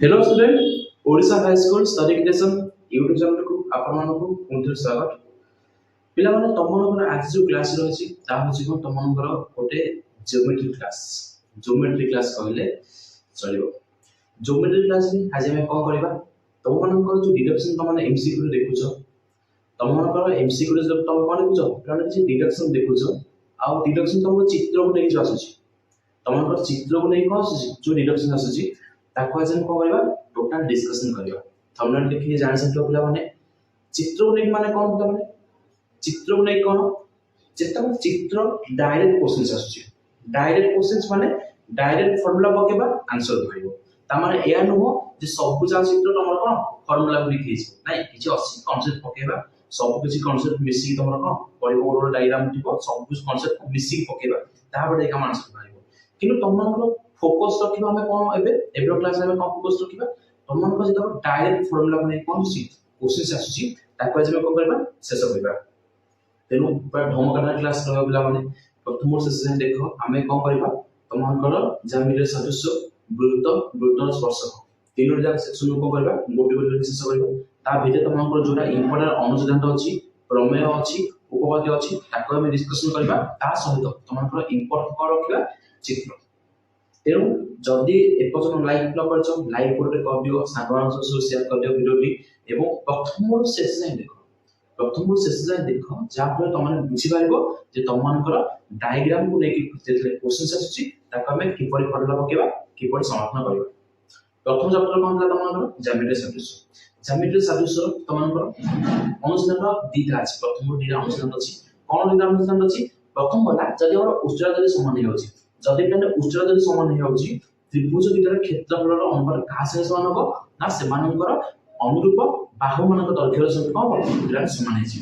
Hello student Odisha high school study education YouTube channel को आपण मानक पुनः स्वागत पिला माने तुम मनकर आज जो क्लास रही ता होची को तुम मनकर गोटे ज्योमेट्री क्लास कहले चलिबो। ज्योमेट्री क्लास रे आज हम कोन करबा तुम मनकर जो डिडक्शन तुम माने एमसीक्यू रे देखुछो तुम मनकर एमसीक्यू रे जब तुम कोन देखुछो कारण कि डिडक्शन देखुछो आ डिडक्शन तुम चित्र को नहीं आसुची तुम मनकर चित्र को नहीं आसुची जो डिडक्शन आसुची ताको आज हम को करबा टोटल डिस्कशन करबा। थंबनेल देखि जान सकतो पिला माने चित्र को नहीं माने कोन पिला माने चित्र को नहीं कोन जेता चित्र डायरेक्ट क्वेश्चंस आसुची डायरेक्ट क्वेश्चंस माने डायरेक्ट फार्मूला पकेबा आंसर भइबो ता माने एया नुहो जे सब जा चित्र तमर कोन फार्मूला को लिखि नै किछि अछि कांसेप्ट पकेबा सब किछि कांसेप्ट मिसी तमर कोन परिबोर्ड डायग्राम टिपो सब कुछ कांसेप्ट मिसी पकेबा ता बडे का आंसर भइबो किनु तमनकर फोकस रखिबा हमें कोन एबे क्लास में कोन फोकस रखिबा तमनकर जे डायरेक्ट फार्मूला बने कोन सी क्वेश्चन आसुची ताको आज में कोन करबा शेष करबा तेनु पर ढमकाना क्लास रहबा बिला माने प्रथम सेशन देखो हमें कोन करबा तमनकर ज्यामिति सदस्य वृत्त स्पर्शक तीनों जाक सेक्शन को करबा गोटे शेष करबा ता भितर तमनकर जोरा इंपोर्टेंट अनुसिद्धांत अछि प्रमेय अछि उपपाद्य अछि ताको हम डिस्कशन करबा ता सहित तमनकर इंपोर्टेंट को रखिबा चित्र तेणु जदि एपर्यंत लाइक न करछ लाइक करके कर दियो साधारण से शेयर कर दियो वीडियो टी एवं प्रथम शेष जाय देखो जा पर तमने बुझी पाइबो जे तमनकर डायग्राम को लेके जेतले क्वेश्चन आछी ताका हम किपरि फार्मूला पकेबा किपरि समाधान करबा। प्रथम चैप्टर कोन हला तमनकर ज्यामिति सदृश तमनकर अनुसंधान दीटा अछि प्रथम दीटा अनुसंधान अछि कोन दीटा अनुसंधान अछि प्रथम वाला जदि हमर उच्चता जदि समान हे अछि जदि पेन उच्चता जदि समान हे अछि त्रिभुज वितर क्षेत्रफलर अनुपात का से समान हो ना सेमानकर अनुरूप बाहु मानक दैर्घ्यर सहित कोन समान हे छी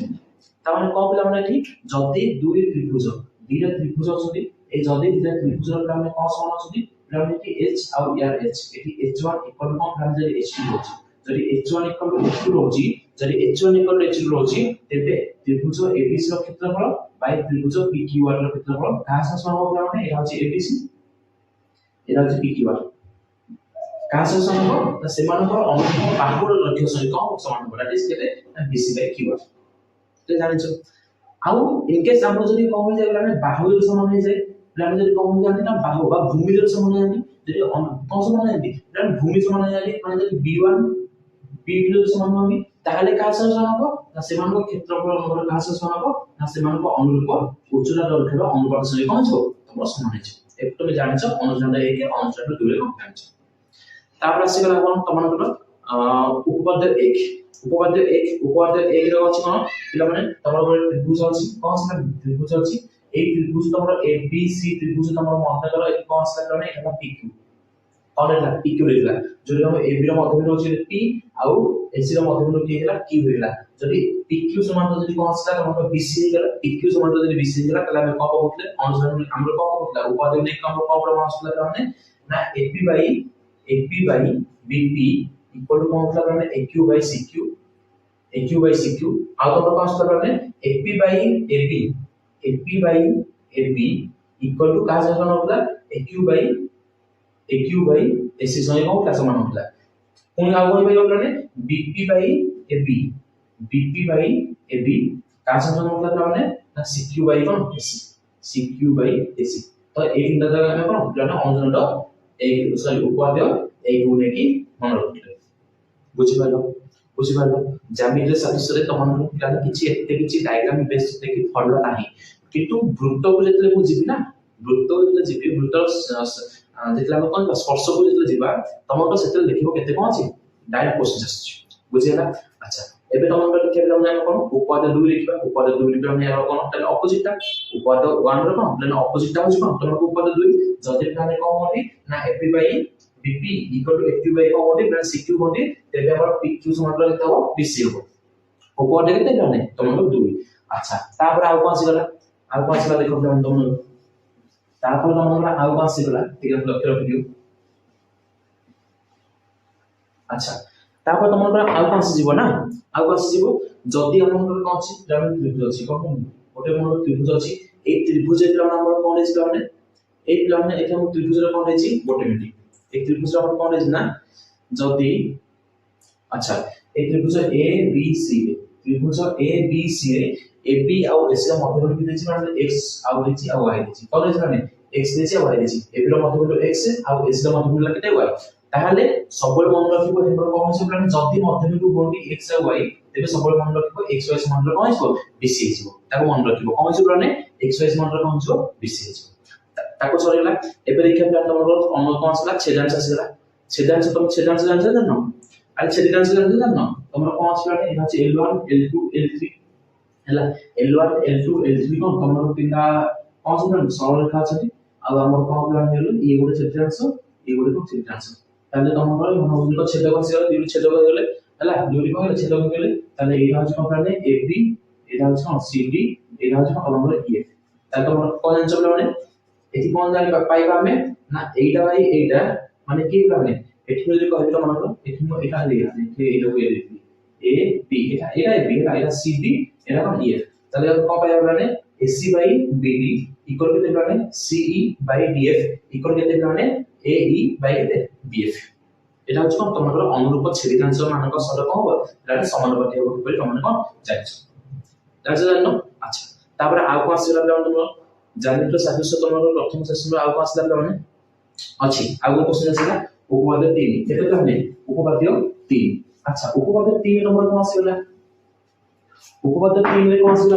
ता माने को पिला माने ठीक जदि दुई त्रिभुज अछि ए जदि दुई त्रिभुज रा माने को समान अछि पिला माने कि h और यार h एठी h1 इक्वल कोन हम जदि h2 होछि जदि h1 इक्वल टू h2 होछि जदि h1 इक्वल टू h2 होछि तेबे त्रिभुज abc रा क्षेत्रफल बाय त्रिभुज pqr रा क्षेत्रफल का से समान हो पिला माने एहा होछि abc एहा होछि pqr का से समान हो त सेमानकर अनुरूप बाहुर दैर्घ्य सहित समान हो दैट इज केले bc बाय qr ते जानि छ आउ इन केस हम जदि कहू जे माने बाहुर समान हो जाय प्लान जदि कहू जानि ना बाहु बा भूमि जदि समान हो जानि जदि कोन समान हो जानि प्लान भूमि समान हो जानि माने जदि b1 b2 जदि समान हो ताहले का से समान हो ना सेमानकर क्षेत्रफल अनुरूप का से समान हो ना सेमानकर अनुरूप उच्चता दैर्घ्यर अनुपात सहित कोन छ तमर समान हे छ एक तो जानि छ अनुसंधान 1 के अनुसंधान 2 रे कोन जानि छ तापर आसी गला कोन तमनकर उपपाद्य 1 रो अछि कोन पिला माने तमर गोटे त्रिभुज अछि कोन से त्रिभुज अछि ए त्रिभुज तमर ABC त्रिभुज तमर मध्य करो एक कोन से करने एटा PQ कोन एटा PQ रेला जदि हम AB रो मध्य बिंदु अछि P आउ AC रो मध्य बिंदु की हैला Q हैला जदि PQ समान जदि कोन से हम BC हैला PQ समान जदि BC हैला तला हम को कहउतले अनुसंधान हमरो को कहउतला उपाद्य नै काम को प्रमाण असला माने ना AP by BP equal to कोन होतला माने AQ by CQ आउ तो पास करला माने AP by AB equal to का समान होतला AQ by AC समान का समान होतला पुनी आउ कोन भाई होतला ने BP by AB का समान होतला माने ना CQ by AC तो एक इंदा जगह में कोन प्लान अनुसंधान एक सॉरी उपाद्य एक गुणे की मन रखले बुझि पालो ज्यामिति सदृश रे तमन पिला किछि एते किछि डायग्राम बेस देखि फॉर्मूला नाही किंतु वृत्त को जेतले मु जिबि ना वृत्त को जेतले जिबि वृत्त जेतले हम कोन स्पर्श को जेतले जिबा तमन तो सेतले देखिबो केते कोन अछि डायरेक्ट क्वेश्चन अछि बुझिला अच्छा एबे तमन को लिखे हम कोन उपाद्य 2 लिखबा उपाद्य 2 लिखबा हम यार कोन तले ऑपोजिट ता उपाद्य 1 रो कोन तले ऑपोजिट ता होछि कोन तमन को उपाद्य 2 जदि प्लान कोन होती ना AP by BP equal to AQ by कोन होती प्लस CQ होती तेबे हमर PQ समान लेते हो BC हो उपाद्य केते जाने तमन को 2 अच्छा तापर आउ कोन सिगला देखो हम तमन तापर तमन आउ कोन सिगला ठीक है लक्ष्य रखियो अच्छा तापर तमन आउ कोन सिजिबो ना आउ कोन सिजिबो जदि हमर कोन अछि ग्राम त्रिभुज अछि कोन गोटे मोर त्रिभुज अछि ए त्रिभुज एकर नंबर कोन अछि गाने ए प्लान ने एटा त्रिभुज रे कोन अछि गोटे मिनिट एक त्रिभुज रे कोन अछि ना जदि अच्छा ए त्रिभुज ए बी सी त्रिभुज ए बी सी रे ए बी आउ एस ର ମଧ୍ୟବିନ୍ଦୁ ଦେଇଛି ମାନେ x ଆଉ ଦେଇଛି ଆଉ y ଦେଇଛି କଣ ଦେଇଛି ମାନେ x ଦେଇଛି ଆଉ y ଦେଇଛି ए बी ର ମଧ୍ୟବିନ୍ଦୁ x ଆଉ s ର ମଧ୍ୟବିନ୍ଦୁ ହେଲା କେତେ y ତାହେଲେ ସବୁବେଳେ ମନେ ରଖିବ ଏଙ୍କର କଣ ଅଛି ମାନେ ଯଦି ମଧ୍ୟବିନ୍ଦୁ ହୁଅନ୍ତି x ଆଉ y ତେବେ ସବୁବେଳେ ମନେ ରଖିବ x y ସମାନର କଣ ହେଇଯିବ BC ହେଇଯିବ ତାକୁ ମନେ ରଖିବ କଣ ହେଇଯିବ ମାନେ x y ସମାନର କଣ ହେଇଯିବ BC ହେଇଯିବ ତାକୁ ସରିଲା ଏବେ ଦେଖିବା ପ୍ଲାନ ତମର ଅନ କଣ ଆସିଲା ଛେଦାଂଶ ଆସିଲା छेदांश तुम छेदांश जानते हो ना अरे छेदांश जानते हो ना तुमरा कौन सी बात है यहाँ से L1 L2 L3 हैला L1 L2 L3 कोन तुमरा तीनटा कौन सी बात सरल रेखा अछि आ हमर कोन प्लान हेलो ये गोटे छेदांश ये गोटे को छेदांश ताले तुमरा हम उनको छेदक से दुई छेदक गेले हैला दुई को छेदक गेले ताले ए हाउस कोन प्लान AB ए हाउस कोन CD ए हाउस कोन हमर EF ताले तुमरा कोन आंसर माने एथि कोन जानि पाइबा हमें ना एटा भाई एटा माने की प्लान एठी যদি কইবি তো মনে করো এটি এটা লিয়া এটি এটা কই দিবি এ বি এটা বি এটা সি ডি এটা কোন ইএফ তাহলে কত পাইবা মানে এসি বাই বিডি ইকুয়াল কেতে মানে সিই বাই ডিএফ ইকুয়াল কেতে মানে এই বাই বিএফ এটা হচ্ছে কোন তোমাদের অনুরূপ ছেদিকাংশ মানক সহ কোন হবে এটা সমানুপাতি হবে বলি তোমরা কোন জানিছো জানো আচ্ছা তারপরে আর কোন আসিলা তোমরা জানিত সাদৃশ্য তোমাদের প্রথম সেশন আর কোন আসিলা মানে अच्छी आगो क्वेश्चन आसीला उपपाद्य 3 केते कहले उपपाद्य 3 अच्छा उपपाद्य 3 नंबर कोन आसीला उपपाद्य 3 रे कोन आसीला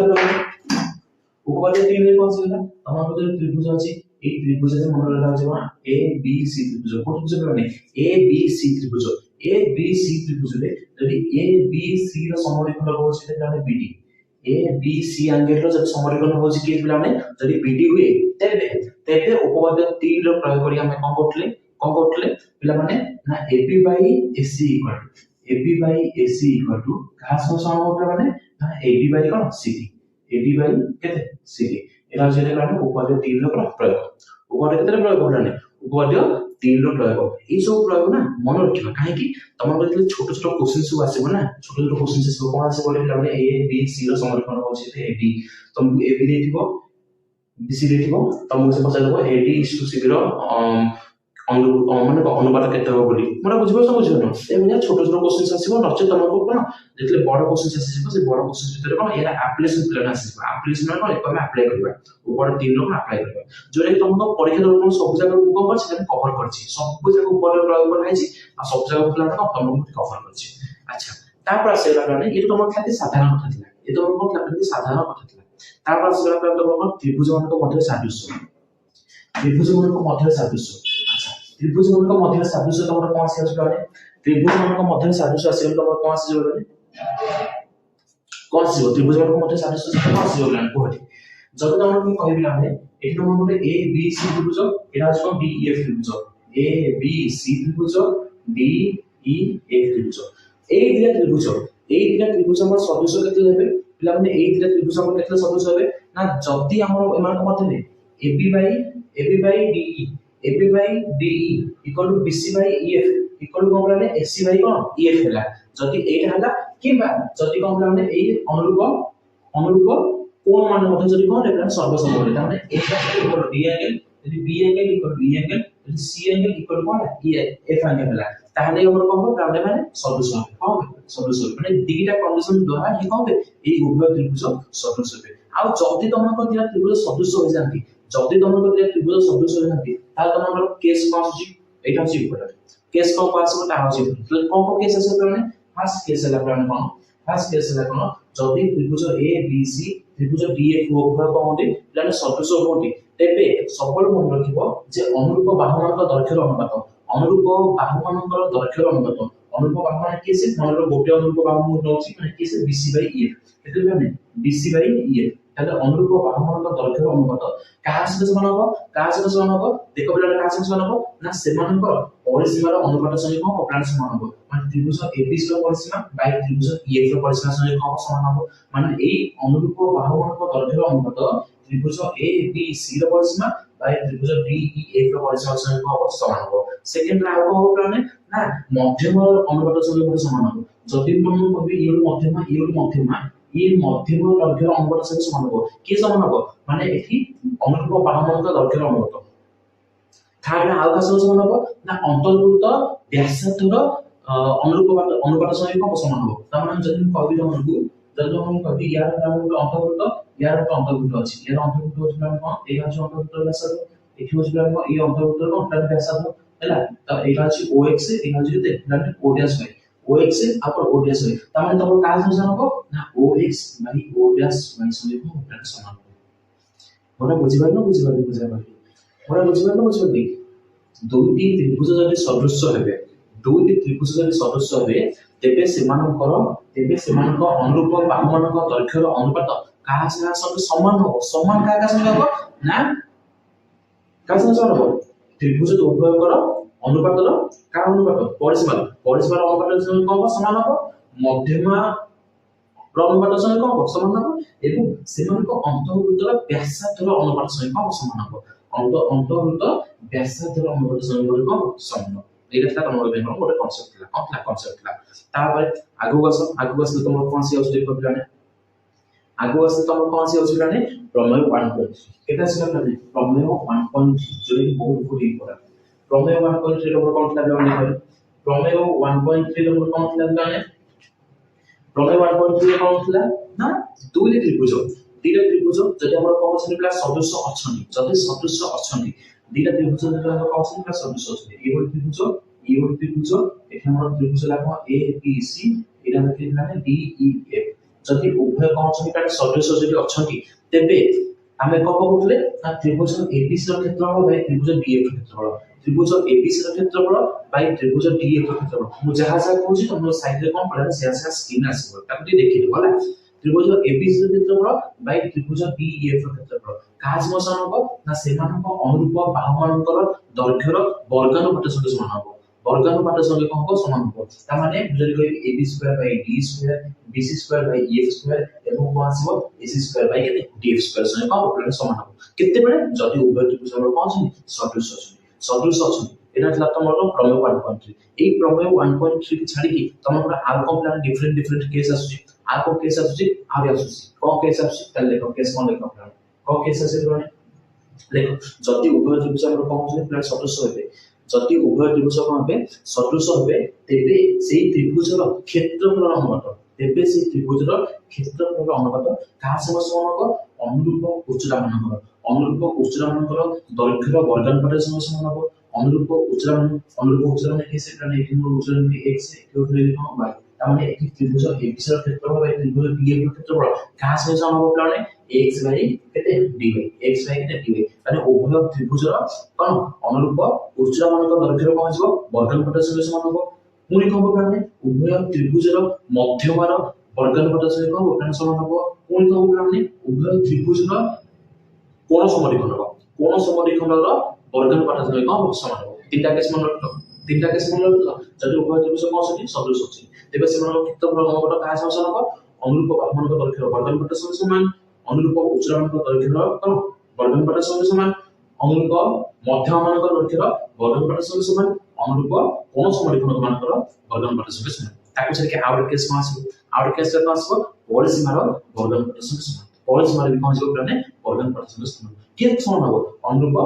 उपपाद्य 3 रे कोन आसीला हमर मते त्रिभुज अछि ए त्रिभुज जे मन रखा छै ए बी सी त्रिभुज कोन त्रिभुज माने ए बी सी त्रिभुज ए बी सी त्रिभुज रे यदि ए बी सी रो समरेखण होछि ते माने BD A B C angle रो जब समरेखण होछि के पिलाने यदि बीडी हुए तेबे तेबे उपपाद्य 3 रो प्रयोग करी हम कोन करथले पिला माने ना AB by AC equal to कहा सम होबला माने ना AD बाय कोन CD AD बाय केते CD एरा जेले माने उपपाद्य 3 रो प्रयोग उपपाद्य केते प्रयोग करलाने उपपाद्य 3 रो प्रयोग ए सब प्रयोग ना मन रखिबा काहे कि तमन जले छोट छोट क्वेश्चन सब आसीबो ना छोट छोट क्वेश्चन सब कोन आसे बोले पिला माने A B C रो समरेखण होछि ते AD तुम AB देथिबो BC देथिबो तुमको से पचार AD CD रो माने अनुपात केते हो बोली मोरा बुझबो सब बुझबो ए बिना छोट छोट क्वेश्चन आसीबो नचे तुमको कोन जेतले बड़ क्वेश्चन आसीबो से बड़ क्वेश्चन भितर कोन एरा एप्लीकेशन प्लान आसीबो एप्लीकेशन कोन एकमे अप्लाई करबा ऊपर 3 रो अप्लाई करबा जोरे तुमको परीक्षा दर कोन सब जगह को कवर से कवर करछि सब जगह ऊपर प्रयोग कराइछि आ सब जगह प्लान को तुमको कवर करछि अच्छा तापर आसेला माने ये तुमको खाली साधारण कथा थिला ये तुमको खाली साधारण कथा थिला तापर आसेला तुमको त्रिभुज मानक मध्य सादृश्य त्रिभुज मानक मध्य सादृश्य त्रिभुज मानक मध्य सादृश्य तमरा कोन आसी अछि माने त्रिभुज मानक मध्य सादृश्य आसी तमरा कोन आसी माने कोन आसी त्रिभुज मानक मध्य सादृश्य कोन आसी माने कोठी जब तमरा को कहबी माने एठी तमरा गोटे ए बी सी त्रिभुज एरा अछि कोन डी ई एफ त्रिभुज ए बी सी त्रिभुज डी ई एफ त्रिभुज ए दिला त्रिभुज हमर सदृश्य केते हेबे पिला माने ए दिला त्रिभुज हमर केते सदृश्य हेबे ना जदी हमर एमान मध्य AB by DE AB by DE equal to BC by EF equal to कोन रहले AC by कोन EF हैला जति एटा हैला किबा जति कोन रहले ए अनुरूप कोन मान मते जति कोन रेफरेंस सर्वसम होले ताने A equal to D angle यदि B angle equal to E angle यदि C angle equal to cone F angle हैला ताहले हमर कोन ताहले माने सदृश माने दिटा कंडीशन द्वारा ही कोन ए उभय त्रिभुज सदृश होबे आ जति तमको दिला त्रिभुज सदृश हो जानती जदि तुमको दिला त्रिभुज सदृश हो जानती ताल तुमरो केस कोन अछि एटा अछि इम्पोर्टेंट केस कोन पासबो ता अछि तो कोन को केस अछि प्रमाण फर्स्ट केस हला प्रमाण कोन फर्स्ट केस हला कोन जदि त्रिभुज A B C त्रिभुज DF उभय कोन होते लाने सदृश होते तेबे सबल मन रखिबो जे अनुरूप बाहुमानक दैर्घ्यर अनुपात अनुरूप बाहुमानकर दैर्घ्यर अनुपात अनुरूप बाहुमान केस मनरो गोटे अनुरूप बाहु नोछि माने केस BC by EF केते माने BC by EF তাহলে অনুরূপ বাহুমানক দৈর্ঘ্যের অনুপাত কার সাথে সমান হবে দেখো বলে কার সাথে সমান হবে না সেমানকৰ পরিসীমাৰ অনুপাত সঙ্গে কোন অপরাণ সমান হবে মানে ত্রিভুজ ABC ৰ পরিসীমা বাই ত্রিভুজ EF ৰ পরিসীমা সঙ্গে কোন সমান হবে মানে এই অনুরূপ বাহুমানক দৈর্ঘ্যের অনুপাত ত্রিভুজ ABC ৰ পরিসীমা বাই ত্রিভুজ DEF ৰ পরিসীমা সঙ্গে কোন সমান হবে সেকেন্ড রাও কোন হবে না মধ্যমৰ অনুপাত সঙ্গে কোন সমান হবে যদি তুমি কবি ইউর মধ্যমা এই মধ্যম দৈর্ঘ্যের অনুপাত সমান হবে কি সমান হবে মানে এটি অনুরূপ বাহুমানক দৈর্ঘ্যের অনুপাত थर्ड रे आउ का समान हो ना अंतर्भुक्त व्यासार्धर अनुपात संगे कौन समान हो त माने जदि कवि हमकु जदि हम कवि यार नाम अंतर्भुक्त यार अंतर्भुक्त अछि यार अंतर्भुक्त होछि हम कोन एहा जो अंतर्भुक्त व्यासार्ध देखि होछि हम ए अंतर्भुक्त कोन प्लस व्यासार्ध हैला त एहा अछि OX एहा अछि ते प्लस O' बाय OX अपन O' बाय त माने तमरो का समान हो ना OX बाय O' संगे को प्लस समान हो मोरा बुझिबार मोरा बुझिबार दुईटी त्रिभुज जदि सदृश हेबे दुईटी त्रिभुज जदि सदृश हेबे तेबे अनुरूप बाहुमानक दैर्घ्यर अनुपात काहा संगे समान हो समान काहा संगे हो ना का संगे समान हो त्रिभुज उभयकर अनुपातर का अनुपात परिसीमार अनुपात संगे कौन समान हो मध्यमा अनुपात संगे कौन समान हो एवं सेमानक अंतर्भुक्तर व्यासार्धर अनुपात संगे कौन समान हो अंतर्भुक्त व्यासार्धर अनुपात संगे कौन समान हो एटा तमरो बेनो गोटे कांसेप्ट थिला तापर आगु बस तमरो कोन से औषधि प्रमेय आगु बस तमरो कोन से औषधि प्रमेय 1 केटा से प्रमेय 1 जो कि बहुत इम्पोर्टेंट प्रमेय 1.3 तमरो कोन थिला जाने करे प्रमेय 1.3 तमरो कोन थिला जाने प्रमेय 1.3 कोन थिला ना दुई त्रिभुज तीन त्रिभुज जदि हमर कोन से प्लस सदृश अछनी जदि सदृश अछनी दीटा त्रिभुज जदि हमर कोन से प्लस सदृश अछनी ए त्रिभुज एठी हमर त्रिभुज लागो ए बी सी एटा देखि लाने डी ई एफ जदि उभय कोन से प्लस सदृश जदि अछनी तेबे आमे को कहउतले ना त्रिभुज एबीसी ର क्षेत्रफल बाय त्रिभुज डीएफ ର क्षेत्रफल त्रिभुज एबीसी ର क्षेत्रफल बाय त्रिभुज डीएफ ର क्षेत्रफल मु जहा जा कहूची तुम साइड रे कोन पडा से स्क्रीन आसीबो ताकि देखि दिबो होला त्रिभुज एबीसी ର क्षेत्रफल बाय त्रिभुज डीएफ ର क्षेत्रफल काज मसन हो ना सेमानक अनुरूप बाहुमानकर दैर्घ्यर वर्गानुपात संगे समान हो वर्गानुपात संगे कोन को समान हो ता माने जदि कहि ab square by d square bc square by ef square एवं को आसीबो ac स्क्वायर बाय केते df स्क्वायर संगे कोन प्लस समान हो केते बेले जदि उभय त्रिभुज हमर कोन छै सदृश अछि एना थला तमरो प्रमेय 1.3 ए प्रमेय 1.3 के छाडी की तमरो आर को प्लान डिफरेंट केस आसुची आर को केस आसुची कोन केस आसुची तले देखो केस कोन देखो प्लान कोन केस आसे प्लान देखो जदि उभय त्रिभुज हमर कोन छै प्लस सदृश हेबे जदि उभय त्रिभुज कोन हेबे सदृश हेबे तेबे सेही त्रिभुजर क्षेत्रफल अनुपात तेबे सेही त्रिभुजर क्षेत्रफल अनुपात का संगे समान हो अनुरूप उच्चता मानकर दैर्घ्यर वर्गानुपात संगे समान हो अनुरूप उच्चता माने केसे प्लान एठी मोर उच्चता माने x इक्वल टू y तामाने एठी त्रिभुज एबीसी ର क्षेत्रफल बाय त्रिभुज डीएफ ର क्षेत्रफल का संगे समान हो प्लान x बाय केते dy x बाय केते dy माने उभय त्रिभुजर कोन अनुरूप उच्चता मानक दैर्घ्यर कोन हिसबो वर्गानुपात संगे समान हो पुनी कोन प्लान उभय त्रिभुजर मध्यमार वर्गानुपात संगे कोन प्लान समान हो पुनी कोन प्लान उभय त्रिभुजर कोन समद्विखंड वर्गानुपात संगे कोन समान हो तीनटा केस मन रखलो जदि उभय त्रिभुज कोन छै सदृश अछि तेबे सेमान क्षेत्रफल अनुपात का समान हो अनुरूप बाहुमानक दैर्घ्यर वर्गानुपात संगे समान अनुरूप उच्चता मानक दैर्घ्यर कोन वर्गानुपात संगे समान अनुरूप मध्यमानक दैर्घ्यर वर्गानुपात संगे समान अनुरूप कोन समद्विखंड मानकर वर्गानुपात संगे समान ताकि छके आउट केस कोन आसबो परिसीमार वर्गानुपात संगे समान परिसीमार भी कोन जो प्लान वर्गानुपात संगे समान के समान हो अनुरूप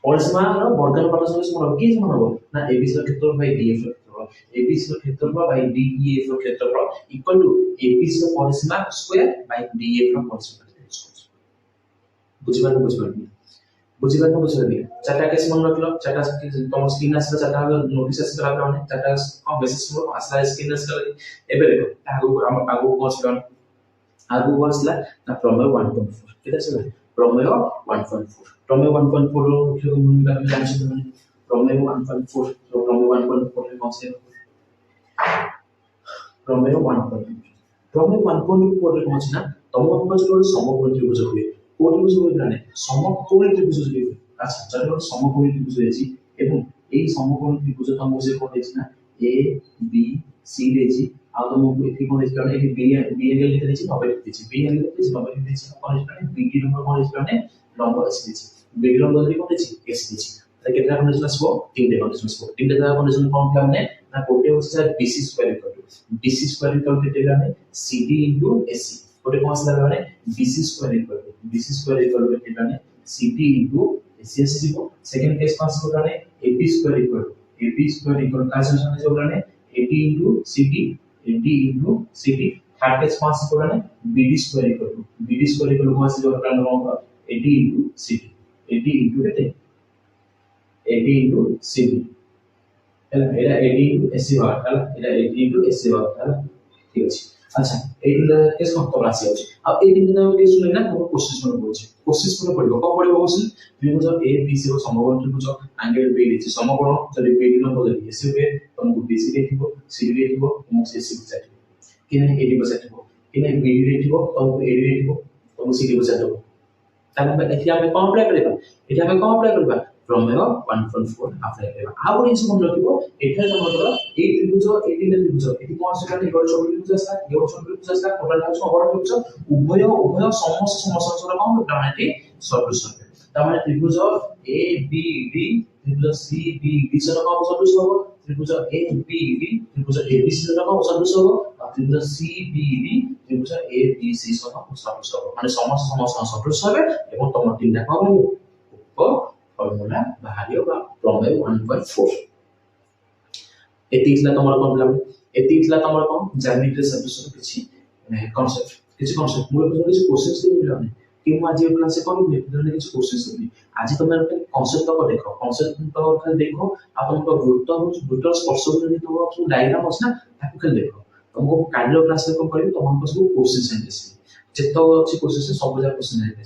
परिसीमार वर्गानुपात संगे समान हो के समान हो ना एबीसी ର क्षेत्रफल बाय डीएफ ର क्षेत्रफल एबीसी ର क्षेत्रफल बाय डीईएफ ର क्षेत्रफल इक्वल टू एबीसी ର परिसीमा स्क्वायर बाय डीएफ ର परिसीमा बुझिबार चारटा केस मन रखलो चारटा तुम स्क्रीन आसला चारटा नोटिस आसला माने चारटा कम बेसिस मो आसला स्क्रीन आसला एबे देखो आगु कोन आगु आसला ना प्रमेय 1.4 केटा से प्रमेय 1.4 प्रमेय 1.4 रो मुख्य भूमिका में जानि छै प्रमेय 1.4 तो प्रमेय 1.4 रे कोन से प्रमेय 1.4 रे कोन छै ना तम पास जो समकोण त्रिभुज हुए कोण त्रिभुज हुए ना समकोण त्रिभुज हुए अच्छा जदि समकोण त्रिभुज होछि एवं एई समकोण त्रिभुज तम से कोन छै ना ए बी सी लेछि आ तम एथि कोन छै ना एथि बी एंगल लिखि छै 90 लिखि छै बी एंगल लिखि छै 90 लिखि छै कोन छै ना बी डी नंबर कोन छै ना नंबर अछि बी डी नंबर कोन छै एक्स लिखि त केतना कंडीशन आसबो तीनटा कंडीशन आसबो तीनटा जगह कंडीशन कोन क्या माने ना कोटे होछि बीसी स्क्वायर इक्वल टू केते माने सीडी इनटू एसी कोटे कोन आसला माने बीसी स्क्वायर इक्वल टू केते माने सीडी इनटू AC AC जीवो सेकंड केस पास को जाने AB स्क्वायर इक्वल का सॉल्यूशन जो जाने AD into CD third case पास को जाने BD स्क्वायर इक्वल को से जो जाने होगा AD into केते AD into CD ହେଲା एटा AD into AC बार ହେଲା एटा AD into AC बार ହେଲା ठीक अछि अच्छा एटा केस को तो राशि अछि अब ए दिन में केस सुनै ना तो कोशिश में बोलछि कोशिश में पड़िबो को पड़िबो कोशिश त्रिभुज ए बी सी को समकोण त्रिभुज एंगल बी डी समकोण जदि बी डी न बदल एसी पे तुमको बीसी देखिबो सीडी देखिबो तुमको सीसी को चाहिए कि नहीं एडी को चाहिए कि नहीं बी डी देखिबो तुमको एडी देखिबो तुमको सीडी को चाहिए ताले एथि हमें कौन अप्लाई करबा एथि हमें कौन अप्लाई करबा प्रमेय 1.4 अप्लाई करबा आ बडी सब रखिबो एठा हमर ए त्रिभुज एडी त्रिभुज एटी कोन से काने एगो छोटी त्रिभुज आसा एगो छोटी त्रिभुज आसा टोटल टाइम्स बड़ त्रिभुज उभय समस्त समस्या कौन तामाने सदृश तामाने त्रिभुज ए बी डी त्रिभुज सी बी डी से कौन सदृश हो त्रिभुज ए बी डी त्रिभुज ए बी सी से कौन सदृश हो त्रिभुज सी बी डी त्रिभुज ए बी सी से कौन सदृश हो माने समस्त समस्या सदृश होबे एवं तुम तीनटा कौन हो उप फॉर्मूला बाहरियो बा प्रमेय 1.4 एतिकला तमर कोन प्लान एतिकला तमर कोन ज्यामिति सदृश किछि कांसेप्ट मु किछि क्वेश्चंस दे प्लान कि मु आज क्लास से कोन ने किछि क्वेश्चंस दे आज तुम कांसेप्ट तो देखो कांसेप्ट तो खाली देखो आ तुमको वृत्त स्पर्श बिंदु तो सब डायग्राम अछि ना ताको खाली देखो तुमको कालो क्लास में कोन करिवो तुमको सब क्वेश्चंस एंड जेतो अछि क्वेश्चंस सब जा क्वेश्चन एंड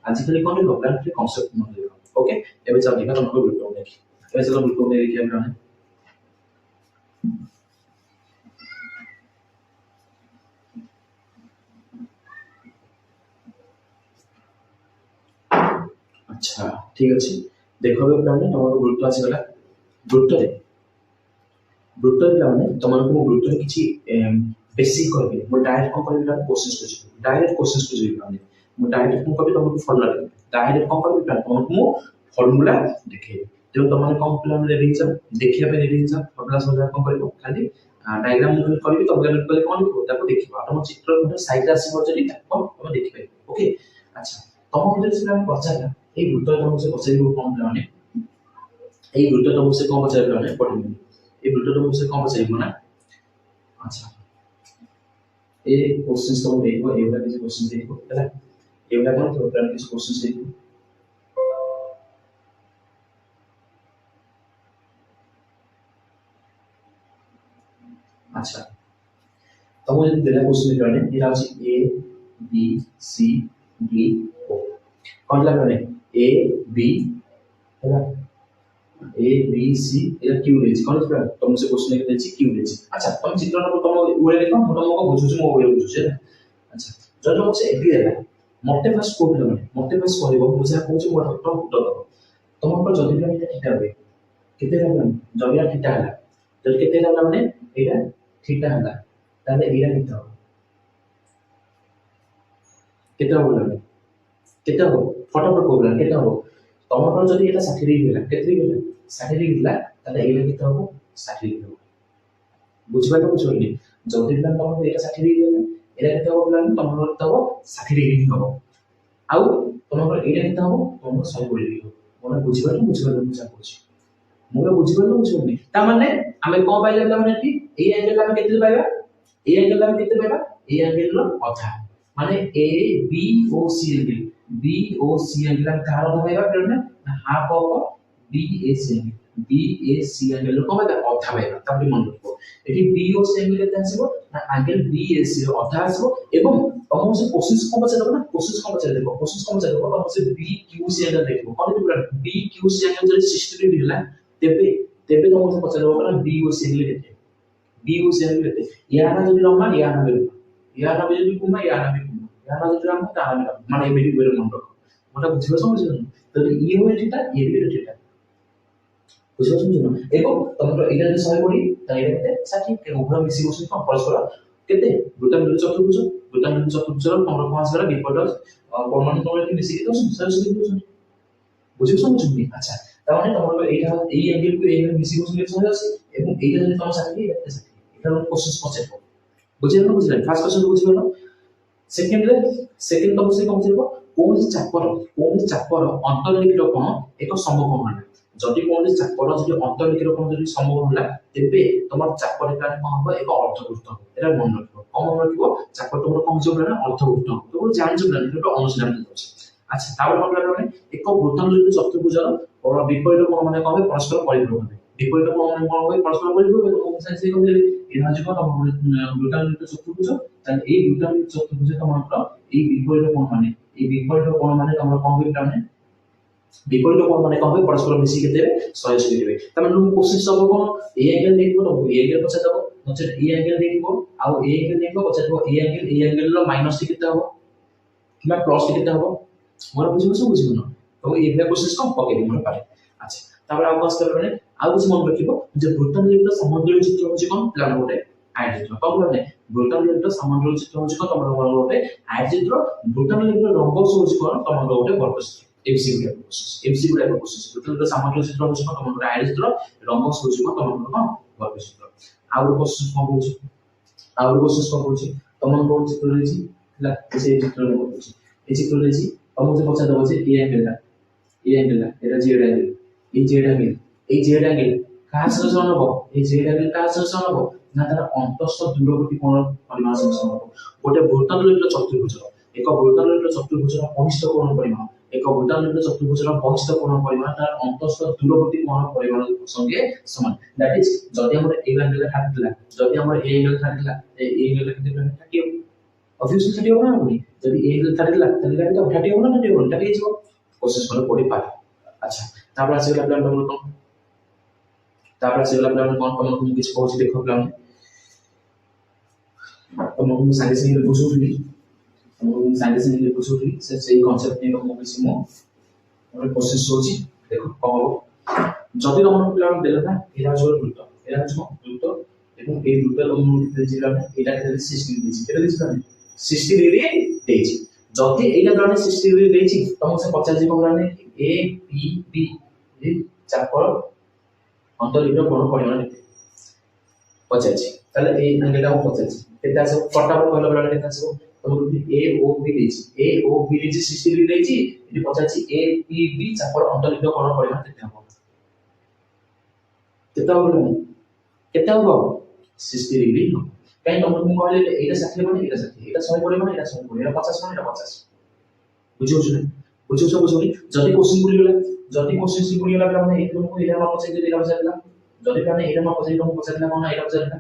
आज खाली कोन देखो प्लान के कांसेप्ट न देखो ओके एबे चल देखा तुमको वृत्त देखि एबे चलो वृत्त देखि प्लान अच्छा ठीक अछि देखो बे प्लान हमर वृत्त आसी गला वृत्त प्लान तुमको वृत्त किछि बेसिक करबे मो डायरेक्ट को करबे कोशिश करछि डायरेक्ट कोशिश करछि प्लान मो डायरेक्ट को करबे तुमको फॉर्मूला डायरेक्ट को करबे प्लान तुमको फॉर्मूला देखे जो तुमने कम प्लान रे रेडी देखिया पे रेडी फॉर्मूला समझा को करबो खाली डायग्राम मुझे करबी तुम गले कले कोन लिखो ताको देखिबो तुम चित्र में साइड आसी पर जदी ताको तुम देखिबे ओके अच्छा तुम मुझे से हम पछाला ए वृत्त तुमसे पछाइबो कोन प्लान ए वृत्त तुमसे कोन पछाइबो प्लान पढिबो ए वृत्त तुमसे कोन पछाइबो ना अच्छा ए क्वेश्चंस तुम देखो एवला किसी क्वेश्चन देखो हैला एवला कोन तो प्लान किसी क्वेश्चन देखो अच्छा तो मुझे दिला क्वेश्चन करने ये राशि ए बी सी डी ओ कौन ला करने ए बी है ए बी सी ये क्यू रेज कौन सा तुमसे क्वेश्चन के देछि क्यू रेज अच्छा तुम चित्र को तुम ओरे देखो हम तुमको बुझुछु मो ओरे बुझुछु अच्छा जब तुमसे ए बी है मते पास कोड लगने मते पास कहबो बुझा कहछु मो डॉक्टर उठो दो तुम पर जदी भी ठीटा होबे केते लागन जबिया ठीटा हला जब केते लागन माने एटा ठीटा हला ताले एरा कितो केते हो फटाफट कोबला केते हो तमर जदी एटा 60 रे गेला केते गेला 60 रे गेला ताले एरा कितो हो 60 रे हो बुझबा तो बुझोनी जदी ना तमर एटा 60 रे गेला एरा कितो हो प्लान तमर तो 60 रे हो आउ तमर एरा कितो हो तमर 100 रे हो मोर बुझबा तो बुझा कोछि मोर बुझबा तो बुझोनी ता माने हमें को पाइले माने कि ए एंगल हम केते पाइबा ए एंगल हम केते पाइबा ए एंगल रो अधा माने A B O C angle हम कार अधा पाइबा प्लस ना half of B A C angle को पाइबा अधा पाइबा ताबे मन रखो एठी बी ओ सी एंगल केते आसीबो ना एंगल बी ए सी रो अधा आसीबो एवं तुम से कोशिश को बचा देखो ना कोशिश को बचा देखो तुम से बी क्यू सी एंगल देखो कोन तो बी क्यू सी एंगल जब 60 डिग्री होला तेबे तुम से पचा देखो ना बी ओ सी एंगल केते बीओ से हम लेते याना जो लंबा याना में याना में जो कुमा याना जो लंबा ताना में माने मेरी बेरे मन रखो मोटा बुझिबो समझ तो ये हो एटा ये भी एटा बुझिबो समझ एको तमरो एटा जे सही पड़ी ता एटा केते 60 के उभय मिसी बसु तो परस्पर केते वृत्तांगल चतुर्भुज तमरो पांच गरा विपद परमाणु तमरो के मिसी के तो सरस बुझिबो समझ अच्छा ताने तमरो एटा ए एंगल को ए मिसी बसु के सही আছে এবং এইটা যদি তোমার সাথে দেখতে চাই এটা হলো কোশ্চেন কনসেপ্ট বুঝলেন ফার্স্ট কোশ্চেন বুঝলেন সেকেন্ড তো বুঝে কম ছিল କୌଣସି ଚାପର ଅନ୍ତର୍ଲିଖିତ କୋଣ ଏକ ସମକୋଣ ହେଲା ଯଦି କୌଣସି ଚାପର ଯଦି ଅନ୍ତର୍ଲିଖିତ କୋଣ ଯଦି ସମକୋଣ ହେଲା ତେବେ তোমার ଚାପରେଖା କଣ ହବ ଏକ ଅର୍ଦ୍ଧବୃତ୍ତ এটা ମନେ ରଖିବ କଣ ମନେ ରଖିବ ଚାପ তোমার କଣ ଯିବ ନା ଅର୍ଦ୍ଧବୃତ୍ତ ତ ଜାଣିଛୁ ନା এটা অনুশীলন দিচ্ছি আচ্ছা তাহলে কଣ করবে মানে এক বৃত্তানুলিখিত চতুর্ভুজৰ বিপরীত কোণ মানে কবে পরস্পর পরিপূরক হবে বিপরীত কোণ মানে কোণ হবে পরস্পর পরিপূরক এবং কোণ সাইজ কত হবে এটা হচ্ছে কত বৃত্তানুলিখিত চতুর্ভুজ তাহলে এই বৃত্তানুলিখিত চতুর্ভুজে তোমার এই বিপরীত কোণ মানে তোমরা কম হবে মানে বিপরীত কোণ মানে কম হবে পরস্পর মিশি কেতে 180 ডিগ্রি তার মানে কোশ্চেন সব কোণ এই অ্যাঙ্গেল দেখব তো এই অ্যাঙ্গেল পছাই দেব হচ্ছে এই অ্যাঙ্গেল দেখব আর এই অ্যাঙ্গেল দেখব পছাই দেব এই অ্যাঙ্গেল মাইনাস টি কেতে হবে কিংবা প্লাস টি কেতে হবে মোর বুঝিব না তো এই ভ্যালু কোশ্চেন কম পকে দিব মনে পারে আচ্ছা তারপর আর কাজ করবে মানে আর কিছু মনে রাখিব যে বৃত্তানুলিখিত সমদ্বিবাহু চিত্র হচ্ছে কোন প্লান গোটে আয়তচিত্র কম মানে বৃত্তানুলিখিত সমদ্বিবাহু চিত্র হচ্ছে কোন তোমার গোটে আয়তচিত্র বৃত্তানুলিখিত রম্বস হচ্ছে কোন তোমার গোটে বর্গচিত্র এমসিকিউ টাইপ কোশ্চেন বৃত্তানুলিখিত সমদ্বিবাহু চিত্র হচ্ছে কোন তোমার গোটে আয়তচিত্র রম্বস হচ্ছে কোন তোমার গোটে কোন বর্গচিত্র আর কোশ্চেন কম হচ্ছে তোমার কোন চিত্র রয়েছে ହେଲା সেই চিত্র রয়েছে এই চিত্র রয়েছে তোমাকে পছন্দ হচ্ছে এই অ্যাঙ্গেলটা এটা জেড অ্যাঙ্গেল এই জেড অ্যাঙ্গেল কার সাথে সমান হবে এই জেড অ্যাঙ্গেল কার সাথে সমান হবে না তার অন্তঃস্থ দূরবর্তী কোণের পরিমাণ সাথে সমান হবে গোটে বৃত্তানুলিখিত চতুর্ভুজ এক বৃত্তানুলিখিত চতুর্ভুজের কনিষ্ঠ কোণের পরিমাণ এক বৃত্তানুলিখিত চতুর্ভুজের বহিষ্ঠ কোণের পরিমাণ তার অন্তঃস্থ দূরবর্তী কোণের পরিমাণের সঙ্গে সমান দ্যাট ইজ যদি আমরা এই অ্যাঙ্গেল থাকলা এই অ্যাঙ্গেল কিন্তু 30 হবে obviously 30 হবে না যদি এই অ্যাঙ্গেল 30 লাখ তাহলে এটা 30 হবে না 30 হবে 30 ଯିବ কোশ্চেন করে পড়ি পারে আচ্ছা তারপর আসলে প্ল্যান আমরা কোন তারপর আসলে প্ল্যান কোন তুমি কিছু পৌঁছে দেখো প্ল্যান তুমি সাইন্স নিয়ে বুঝুলি সেই কনসেপ্ট নিয়ে ମୁଁ କିଛି ମୁଁ ଗୋଟେ ପ୍ରୋସେସ ହଉଛି ଦେଖ କଣ ହବ ଯଦି ତମର ପ୍ଲାନ ଦେଲେ ନା ଏଇଟା ହଉଛି ବୃତ୍ତ ଏବଂ এই বৃত্তের অনুভূতি ଦେଇଛି ପ୍ଲାନ ଏଇଟା କେତେ 60 ডিগ্রি ଦେଇଛି କେତେ ଦେଇଛି ପ୍ଲାନ 60 ডিগ্রি ଦେଇଛି যদি এইটা প্লানে 60 ডিগ্রি ଦେଇଛି ତମକୁ ସେ ପଚାରିଛି କଣ ପ୍ଲାନ এ পি বি এই চাপর অন্তর্লিখিত কোণ পরিমাণ কেতে পচারিছি তাহলে এই অ্যাঙ্গেলটা আমি পচারিছি কেতে আসবে ফটাফট কইলা প্লান কেতে আসবে তমକୁ এ ও বি ଦେଇଛି এ ও বি ଦେଇଛି 60 ডিগ্রি ଦେଇଛି এটি পচারিছি এ পি বি চাপর অন্তর্লিখিত কোণ পরিমাণ কেতে হবে কেতে হবে 60 ডিগ্রি হবে কাই তমକୁ ମୁଁ କହିଲେ এইটা 60 মানে এইটা 60 এটা 100 পড়ে মানে এটা 100 পড়ে এটা 50 মানে এটা 50 বুঝুছনি যদি কোশ্চেন গুলিগলা মানে এই তোমাকে এটা না পচাই দিলে এটা পচাইলা যদি মানে এটা না পচাই তোমাকে পচাইলা কোন এটা পচাইলা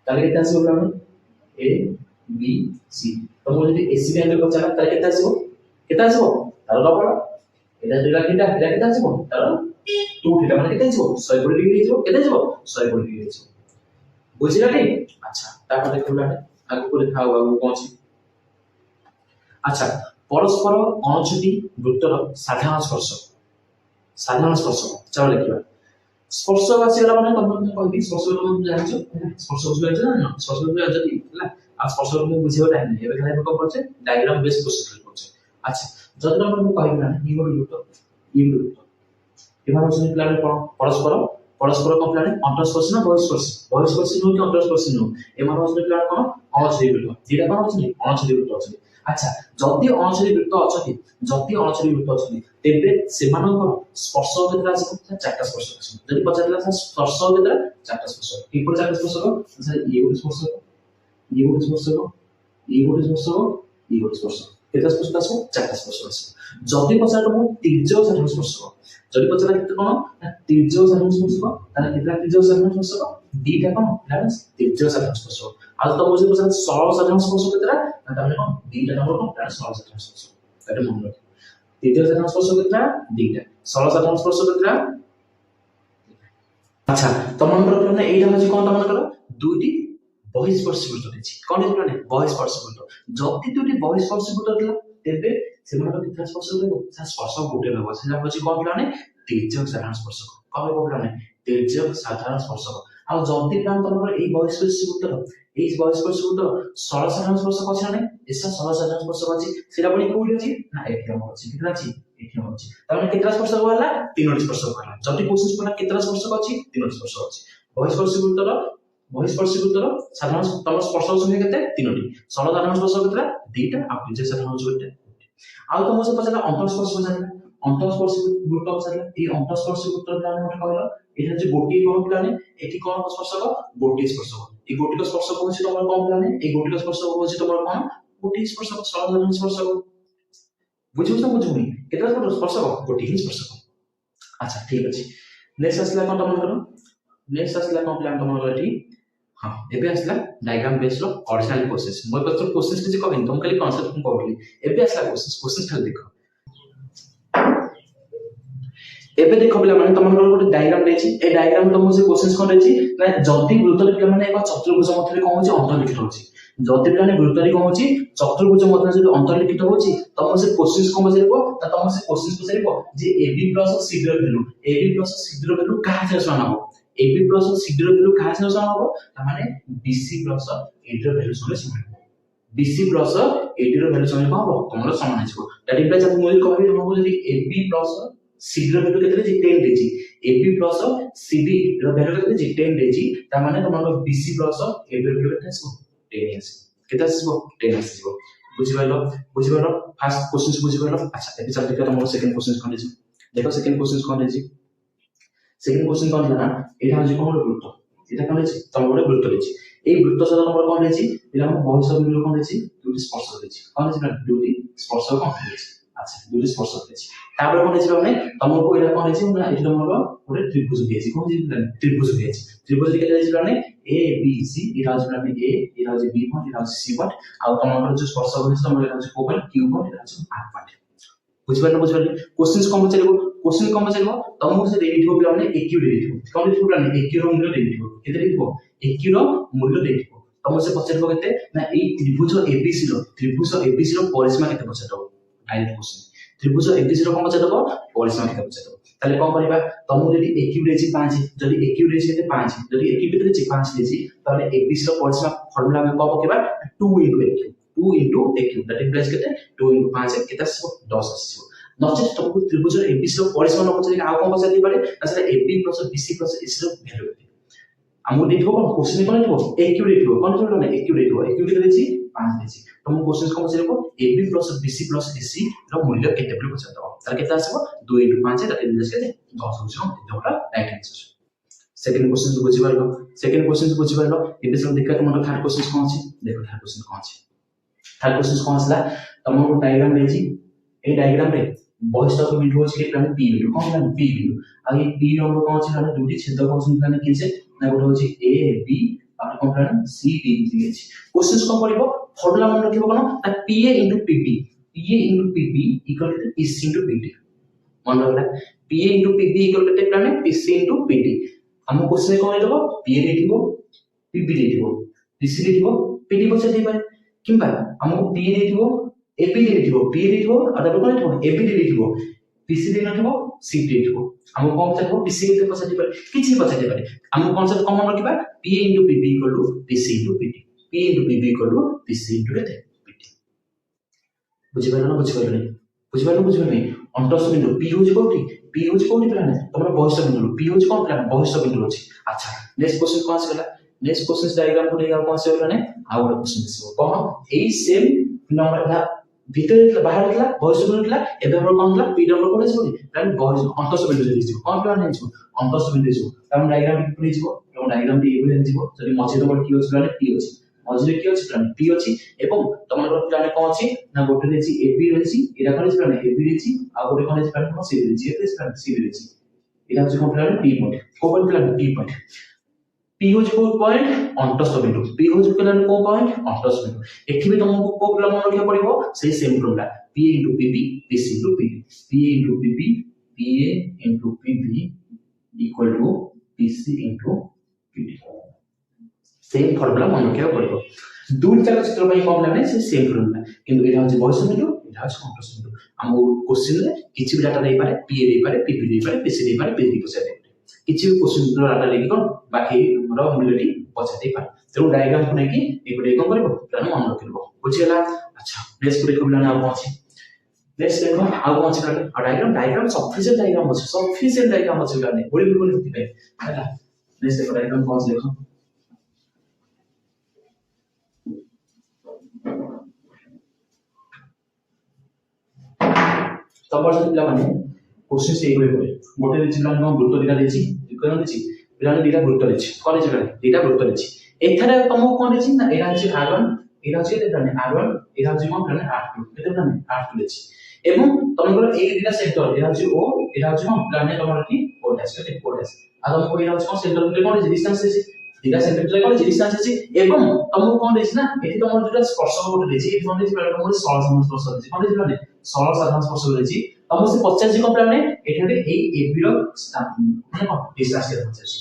তাহলে কেতে আসবে মানে এ বি সি তোমাকে যদি এসি অ্যাঙ্গেল পচাইলা তাহলে কেতে আসবে তাহলে লবড় এটা দুইটা এটা কেতে আসবে তাহলে 2 থিটা মানে কেতে আসবে 100 ডিগ্রি দিব কেতে আসবে 100 ডিগ্রি দিব বুঝিলা ঠিক আচ্ছা তারপর দেখুন আগে লেখা হবে আগে কোন আচ্ছা পরস্পর অনচ্ছুতি বৃত্তর সাধারণ স্পর্শ চলো লিখিবা স্পর্শ আসিগলা মানে তোমরা কইবি স্পর্শ তুমি জানিছো স্পর্শ বুঝিছো না স্পর্শ বুঝিছো ହେଲା আর স্পর্শ তুমি বুঝিবা টাইম নাই এবে খালি কম করছে ডায়াগ্রাম বেস প্রসেস করছে আচ্ছা যদি আমরা কইবি না ই বৃত্ত এবার হচ্ছে প্ল্যান পরস্পর কোন প্ল্যানে অন্তঃস্পর্শী না বহিঃস্পর্শী নয় কি অন্তঃস্পর্শী নয় এবার হচ্ছে প্ল্যান কোন অনচ্ছুতি বৃত্ত যেটা কোন হচ্ছে অনচ্ছুতি বৃত্ত আছে আচ্ছা যদি অনচ্ছুতি বৃত্ত অছতি তেবে সেমানଙ୍କର স্পর্শ কেতরা আছে চারটা স্পর্শ আছে যদি পচারিলা স্পর্শ কেতরা চারটা স্পর্শ কিপর চারটা স্পর্শ স্যার এই ଗୋଟେ স্পর্শ কেতরা স্পর্শ আছে চারটা স্পর্শ আছে যদি পচারিলা তির্যক সাধারণ স্পর্শ যদি পচারিলা কেতে কোন তির্যক সাধারণ স্পর্শ তাহলে কেতরা তির্যক সাধারণ স্পর্শ দুইটা কোন ব্যালেন্স তির্যক সাধারণ স্পর্শ আর তো বুঝি পচারিলা সরল সাধারণ স্পর্শ কেতরা তাহলে কোন দুইটা নম্বর কোন ব্যালেন্স সরল সাধারণ স্পর্শ এটা মনে রাখো তৃতীয় সাধারণ স্পর্শ কেতরা দুইটা সরল সাধারণ স্পর্শ কেতরা আচ্ছা তোমাদের প্ল্যানে এইটা হচ্ছে কোন তোমাদের দুইটি বহিঃস্পর্শী বৃত্ত দিয়েছি কোন প্ল্যানে বহিঃস্পর্শী বৃত্ত যদি দুইটি বহিঃস্পর্শী বৃত্ত দিলা তেবে সেমানଙ୍କର কেতরা স্পর্শ দেব স্পর্শ গোটে হবে সেটা হচ্ছে কোন প্ল্যানে তির্যক সাধারণ স্পর্শ কোন প্ল্যানে তির্যক সাধারণ স্পর্শ আর যদি প্ল্যান তোমাদের এই বহিঃস্পর্শী বৃত্ত সরল সাধারণ স্পর্শ আছে না এসা সরল সাধারণ স্পর্শ আছে সেটা বলি কোটি আছে না এটি আমার আছে কেতরা আছে এটি আমার আছে তাহলে কেতরা স্পর্শ হলা তিনটি স্পর্শ হলা যদি কোশ্চেন পড়া কেতরা স্পর্শ আছে তিনটি স্পর্শ আছে বহিঃস্পর্শী বৃত্তর बहिस्पर्शीभूतर साधारण तम स्पर्शक संख्या केते तीनोटी सरल साधारण स्पर्शक केते दुईटा आ विजय साधारण केते आ तुम से पछला अंतःस्पर्शी पछला अंतःस्पर्शी गुरुत्व पछला ए अंतःस्पर्शी गुरुत्व प्लान मते कहलो एटा जे गोटी कोन प्लान एठी कोन स्पर्शक गोटी स्पर्शक ए गोटी स्पर्शक होछि तमर कोन प्लान ए गोटी स्पर्शक होछि तमर कोन गोटी स्पर्शक सरल साधारण स्पर्शक बुझियो त बुझुनी केतला स्पर्शक गोटी ही स्पर्शक अच्छा ठीक अछि नेक्स्ट असला कोन तमन करो नेक्स्ट असला कोन प्लान तमन एठी हां एबे असला डायग्राम बेस्ड ऑर्डिनल प्रोसेस मोय पत्र क्वेश्चंस किछ कहबिन तुम खाली कांसेप्ट तुम पढली एबे असला क्वेश्चंस खाली देखो एबे देखो बिला माने तमन गोटे डायग्राम देछि ए डायग्राम तुम से क्वेश्चंस कोन देछि ना जति वृत्तले बिला माने एक चतुर्भुज मध्यरे कोन होछि अंतर्लिखित होछि जति बिला ने वृत्तरे कोन होछि चतुर्भुज मध्यरे जति अंतर्लिखित होछि तम से क्वेश्चंस कोन बजेरबो त तम से क्वेश्चंस बजेरबो जे AB प्लस CD ର वैल्यू कहा से समान हो AB प्लस CD ର वैल्यू कहा से समान हो त माने BC प्लस AD ର वैल्यू समान हो BC प्लस AD ର वैल्यू समान हो तमरो समान हिसो दैट इज जब मोइ कहबी तुमको जदी AB प्लस CD ର वैल्यू केते जे 10 देछि AB प्लस CD ର वैल्यू केते जे 10 देछि त माने तमरो BC प्लस AD ର वैल्यू केते आसो 10 आसो केते आसो 10 आसो बुझिबालो फर्स्ट क्वेश्चन बुझिबालो अच्छा एबे चल देखा तमरो सेकंड क्वेश्चन कोन देछि देखो सेकंड क्वेश्चन कोन देछि सेकंड क्वेश्चन कोन ना एटा हजे कोन वृत्त एटा कोन देछि तम गोटे वृत्त देछि ए वृत्त सदा तमरो कोन देछि एटा हम भविष्य बिंदु कोन देछि दुटी स्पर्शक देछि कोन देछि ना दुटी स्पर्शक कोन देछि अच्छा दुटी स्पर्शक देछि तापर कोन देछि माने तमको एटा कोन देछि ना एटा तमरो गोटे त्रिभुज देछि कोन देछि त्रिभुज केते देछि माने A B C एटा हजे माने A एटा हजे B पॉइंट एटा हजे C पॉइंट आ तमरो जो स्पर्शक देछि तमरो एटा हजे O पॉइंट Q पॉइंट एटा हजे R पॉइंट बुझिबालो क्वेश्चंस कम चलेबो क्वेश्चन कम चलेबो तमको से देथिबो पिला माने AQ देथिबो कोन देथिबो प्लान AQ रो मूल्य देथिबो केते देथिबो AQ रो मूल्य देथिबो तमको से पचरबो केते ना ए त्रिभुज ABC रो परिसीमा केते पचरबो डायरेक्ट क्वेश्चन त्रिभुज ABC रो कम पचरबो परिसीमा केते पचरबो ताले कोन करबा तमको जदी AQ देछि 5 जदी AQ देछि 5 जदी AQ केते देछि 5 देछि ताले ABC रो परिसीमा फार्मूला में कब केबा 2 into AQ that implies केते 2 into 5 केते आसो 10 आसो नचेत तुमको त्रिभुज ABC रो परिसीमा न पचरि आ कोन पचरि पारे असले AB + BC + AC रो वैल्यू केते हमको देथिबो कोन क्वेश्चन कोन देथिबो AQ देथिबो कोन देथिबो ना AQ देथिबो AQ केते देछि 5 देछि तुमको क्वेश्चन कोन पचरिबो AB + BC + AC रो मूल्य केते बले पचरदो तार केते आसो 2 into 5 that implies केते 10 होछो एटा राइट आंसर सेकंड क्वेश्चन बुझिबालो एबे सब देखा तुमरो थर्ड क्वेश्चन कोन अछि देखो थर्ड क्वेश्चन कोन अछि थर्ड क्वेश्चन कोन असला तमरो डायग्राम देछि ए डायग्राम रे बहिष्ठ बिंदु अछि के प्लान P बिंदु कोन प्लान P बिंदु आ ए P नंबर कोन अछि माने दुटी छेदक अछि प्लान कि छै ना गोटे अछि A B और कोन प्लान C D दिए अछि क्वेश्चन कोन पड़िबो फार्मूला मन रखिबो कोन ता PA * PP equal to PC * PD मन रखला PA * PP इक्वल टू प्लान PC * PD हम क्वेश्चन कोन देबो PA देथिबो PP देथिबो PC देथिबो PD पछे दे पारे किंबा हमको PA देथिबो AB देथिबो PA देथिबो आ तब कोन देथिबो AB देथिबो PC देथिबो C देथिबो हमको कोन देथिबो PC के पछे दे पारे किछि पछे दे पारे हमको कॉन्सेप्ट कॉमन रखिबा PA * PP equal to PC * PD PA * PP equal to PC * PD बुझिबालो नहीं अंतःस्पर्श बिंदु P होछि कोठी प्लान तमरा बहिष्ठ बिंदु P होछि कोन प्लान बहिष्ठ बिंदु अछि अच्छा नेक्स्ट क्वेश्चन कोन आसेला नेक्स्ट क्वेश्चन डायग्राम को लेगा कोन से प्लान आ और क्वेश्चन दिसबो कोन एई सेम नंबर था भीतर बाहर थला बहिष्ठ बिंदु थला एबे हमर कोन थला P नंबर कोन छै प्लान बहिष्ठ अंतःस्पर्श बिंदु दिसबो कोन प्लान हिसबो अंतःस्पर्श बिंदु दिसबो हम डायग्राम के पुनी जिवो हम डायग्राम टी एबे दिसबो जदी मझे नंबर की होछि प्लान P अछि मझे की अछि प्लान P अछि एवं तमर प्लान कोन अछि ना गोटे देछि AB रहछि एरा कोन प्लान AB रहछि आ गोटे कोन अछि प्लान C रहछि एते प्लान C रहछि एरा अछि कोन प्लान P पॉइंट कोन प्लान P पॉइंट P होछि कोन पॉइंट अंतःस्पर्श बिंदु P होछि प्लान कोन पॉइंट अंतःस्पर्श बिंदु एठी भी तुमको को प्लान मन रखिया पड़िबो सेही same formula PA * PP PC * PD PA * PP PA * PP equal to PC * PD same formula मन रखिया पड़िबो दुई चार चित्र भाई कोन लाने से सेम फॉर्मूला किंतु एटा होछि बहिष्ठ बिंदु एटा होछि अंतःस्पर्श बिंदु हम क्वेश्चन रे किछि भी डाटा दे पारे PA दे पारे PP दे पारे PC दे पारे PD पछा दे किछि भी क्वेश्चन रो डाटा लेकि कोन बाकी रो मूल्यटी पछा दे पारे तेरो डायग्राम को नेकी एकोडे कोन करबो प्लान मन रखिबो बुझियला अच्छा नेक्स्ट को देखो प्लान आ कोन अछि नेक्स्ट देखो आ कोन अछि प्लान डायग्राम सफिशिएंट डायग्राम अछि गाने बड़ी बड़ी दिखते है हैला नेक्स्ट देखो डायग्राम कोन देखो तब से पिला माने क्वेश्चन से एई होय गोटे देछि पिला हम वृत्त दिटा देछि कोन देछि पिला दिटा वृत्त देछि करे छै दिटा वृत्त देछि एथरे तुमको कोन देछि ना एरा छै r1 एरा छै देता ने r1 एरा छै कोन पिला r2 केते पिला r2 देछि एवं तुमको ए दिटा सेंटर एरा छै o एरा छै कोन पिला ने तमर की o डैश केते o डैश आ तुमको एरा छै कोन सेंटर पे कोन डिस्टेंस देछि दिटा सेंटर पे कोन डिस्टेंस देछि एवं तुमको कोन देछि ना एथि तमर जेटा स्पर्शक गोटे देछि एथि कोन देछि पिला तुमको सरल साधारण स्पर्श देछि कोन देछि पिला ने सरल साधारण स्पर्श देछि तब से 50 को प्लान है एठारे ए एबी रो माने कोन डिस्टेंस के 50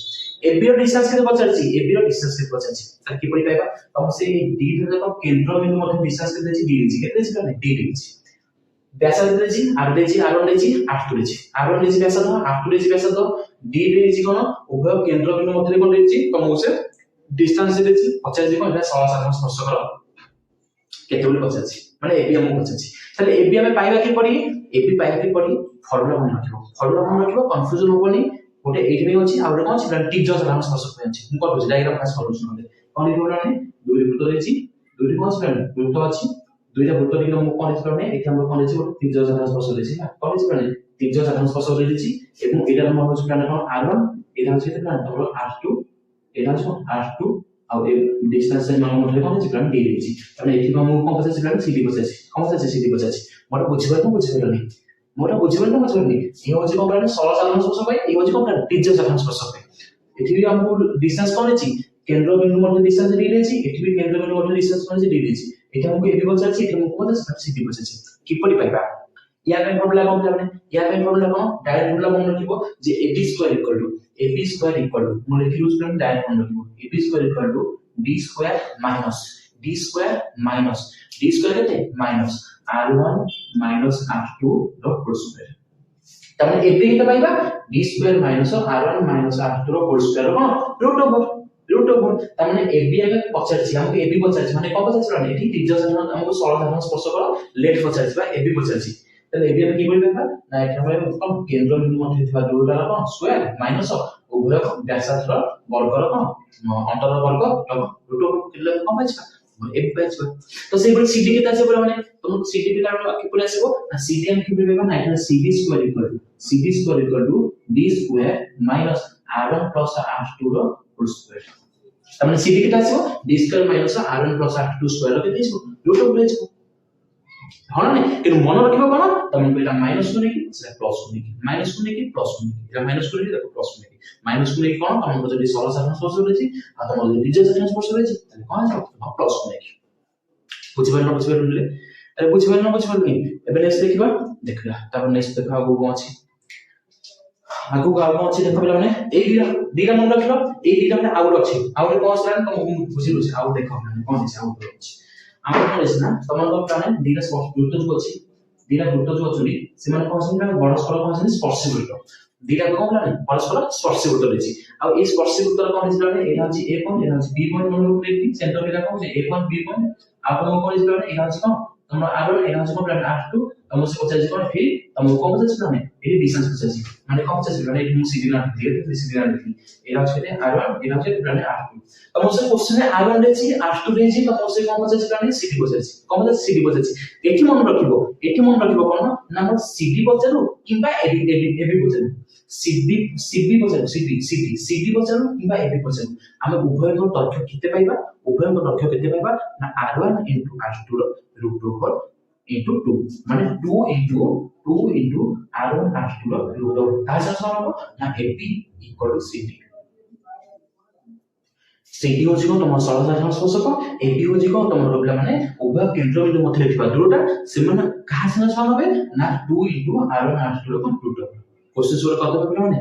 एबी रो डिस्टेंस के 50 एबी रो डिस्टेंस के 50 त की परि पाइबा तब से डी रो केंद्र बिंदु मध्ये डिस्टेंस के देछि डी देछि केते देछि डी देछि व्यासार्ध देछि आर देछि r1 देछि r2 देछि r1 देछि व्यासार्ध r2 देछि व्यासार्ध डी देछि कोन उभय केंद्र बिंदु मध्ये कोन देछि तम से डिस्टेंस देछि 50 कोन एटा सरल साधारण स्पर्श कर केते बोले 50 माने एबी हम 50 ताले एबी हमें पाइबा के पड़ी एबी पाइबा के पड़ी फॉर्मूला मन रखिबो कंफ्यूजन होबनी गोटे एठी में अछि आ गोटे कोन अछि टिप जस साधारण स्पर्श पे अछि हम करबो डायग्राम पास करबो सुनले कोन लिखबो ने दुई वृत्त देछि दुई कोन अछि वृत्त अछि दुईटा वृत्त लिखले हम कोन अछि ने एठी हम कोन अछि गोटे टिप जस साधारण स्पर्श देछि कोन अछि ने टिप जस साधारण स्पर्श देछि एवं एटा हम अछि प्लान कोन r1 एटा अछि प्लान तमरो r2 एटा अछि r2 आ ए डिस्टेंस से मान मधे कोन अछि प्लान डी देछि तने एठी हम कोन पछे प्लान cd पछे कोन पछे cd पछे मोर बुझिबा मोटा बुझिबन ना बुझिबन ये होछि कोन प्लान सरल साधारण स्पर्श पाई ये होछि कोन प्लान टिप जस साधारण स्पर्श पाई एठी भी हमको डिस्टेंस कोन अछि केंद्र बिंदु मध्ये डिस्टेंस डी देछि एठी भी केंद्र बिंदु मध्ये डिस्टेंस कोन अछि डी देछि एठी हमको एबी बचा अछि एठी हमको बचा cd बचा अछि कि परि पाइबा या पे फॉर्मूला कोन जाने या पे फॉर्मूला कोन डायरेक्ट फॉर्मूला कोन लिखिबो जे ab square equal to mo लिखिबो स्टूडेंट डायरेक्ट कोन लिखिबो ab square equal to d square केते माइनस r1 minus r2 रो होल स्क्वायर तमने एबी केते पाइबा d square minus r1 minus r2 रो होल स्क्वायर कोन रूट ओवर तमने एबी आगे पचारछि हमको एबी पचारछि माने कोन पचारछि माने एठी टिप साधारण हमको सरल साधारण स्पर्श कर लेट पचारछि बा एबी पचारछि तले एबी हम की बोलबे ना एठा हम कोन केंद्र बिंदु मध्ये थिबा रूट रा कोन स्क्वायर माइनस उभय व्यासार्ध वर्ग रो कोन अंतर वर्ग रूट ओवर किले कोन पाइछा एबी पाइछा तो से बड cd केता से बोला माने तुम cd के कारण की बोले आसीबो ना cd हम की बोलबे ना एठा cd square equal to d square minus r1 plus r2 रो होल स्क्वायर तमने cd केता आसीबो d square minus r1 plus r2 square केते आसीबो रूट ओवर आसीबो हन नै कि मन रखिबो कोन तमने पहिला माइनस को नेकी से प्लस को नेकी माइनस को नेकी प्लस को नेकी एटा माइनस को नेकी देखो प्लस को नेकी माइनस को नेकी कोन तमन जदी सरल साधारण स्पर्श होछि आ तमन जदी डिजिटल साधारण स्पर्श होछि तने कोन जाउ प्लस को नेकी बुझिबेन अरे बुझिबेन एबे नेक्स्ट देखिबा तापर नेक्स्ट देखा आगु कोन अछि आगु अछि देखो पिला माने ए दिगा मन रखिबो ए दिगा माने आउट अछि आउट कोन स्टैंड तम बुझिलुछि आउट देखो माने कोन अछि आउट अछि आउट कोन अछि ना तमन प्लान दिगा स्पर्श वृत्त जो अछि दिगा वृत्त जो अछि से माने कोन अछि ना परस्पर कोन अछि स्पर्श वृत्त दिगा कोन प्लान परस्पर स्पर्श वृत्त अछि आ ए स्पर्श वृत्त कोन अछि प्लान एटा अछि a पॉइंट एटा अछि b पॉइंट मन रूप लेखि सेंटर दिगा कोन अछि a पॉइंट b पॉइंट आपन कोन अछि प्लान एटा अछि कोन तम r1 एटा अछि कोन प्लान r2 तम से पचास कोन फिर तम कोन पचास प्लान ए डिस्टेंस पचास माने कोन पचास प्लान ए cd ना दिए cd ना लिखि एटा अछि r1 एटा अछि प्लान r2 तम से क्वेश्चन में r1 देछि r2 देछि तम से कोन पचास प्लान cd पचास कोन पचास cd पचास एठी मन रखिबो कोन ना हम cd पचारू किबा ab पचारू cd पचारू किबा ab पचारू हम उभय को तथ्य केते पाइबा ना r1 r2 रो रूट ओवर into 2 माने 2 into r1 r2 रो रूट ओवर तासा सम ना ab equal to cd cd होजी को तम सरल साधारण स्पर्श को ab होजी को तम रोबला माने उभय केंद्र बिंदु मध्ये लिखिबा दूरटा से माने कहा से सम होबे ना 2 into r1 r2 रो रूट ओवर क्वेश्चन सुर कर दबा माने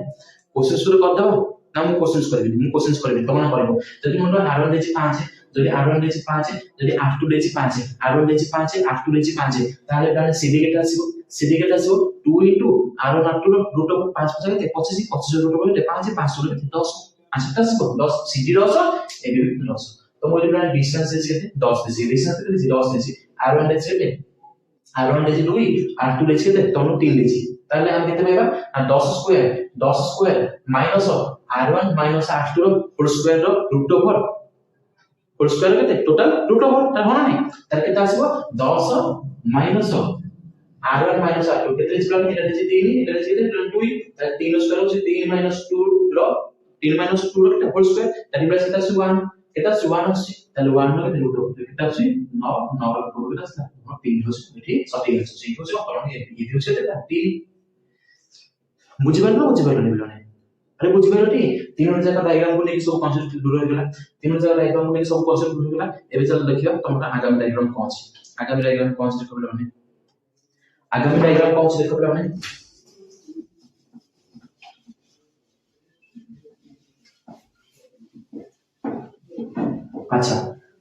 क्वेश्चन सुर कर दबा ना मु क्वेश्चन करबी तम ना करबो जदि मन r1 देछि 5 जदि r1 देछि 5 जदि r2 देछि 5 r1 देछि 5 r2 देछि 5 ताले प्लान cd केटा आसीबो 2 into r1 r2 रो रूट ओवर 5 पछे 25 रूट ओवर 5 5 रो 10 आछता आसीबो 10 cd 10 ab 10 तो मोर प्लान डिस्टेंस देछि केते 10 देछि डिस्टेंस देछि 10 देछि r1 देछि केते r1 देछि 2 r2 देछि केते तम 3 देछि ताले हम केते पाइबा 10 square minus r1 minus r2 रो whole square rho root over whole square केते टोटल रूट ओवर ता होना नै तार केते आसीबो 10 minus r1 minus r2 केते अछि प्लान एटा अछि 3 एटा अछि 2 3 स्क्वायर होछि 3 minus 2 रो 3 minus 2 रो डबल स्क्वायर दैट इज केता अछि 1 केता अछि 1 अछि ताले 1 रो रूट ऑफ केता अछि 9 9 रो रूट केता अछि 3 होछि एठी सठी अछि सही होछि कारण ये होछि केता 3 बुझि पारलो बिलाने अरे बुझि पारलोटी तीन जगह डायग्राम को लेके सब कांसेप्ट दूर हो गेला तीन जगह डायग्राम को लेके सब कांसेप्ट दूर हो गेला एबे चल देखियो तमरा आगामी डायग्राम कोन अछि आगामी डायग्राम कोन अछि देखो बिलाने आगामी डायग्राम कोन अछि देखो बिलाने अच्छा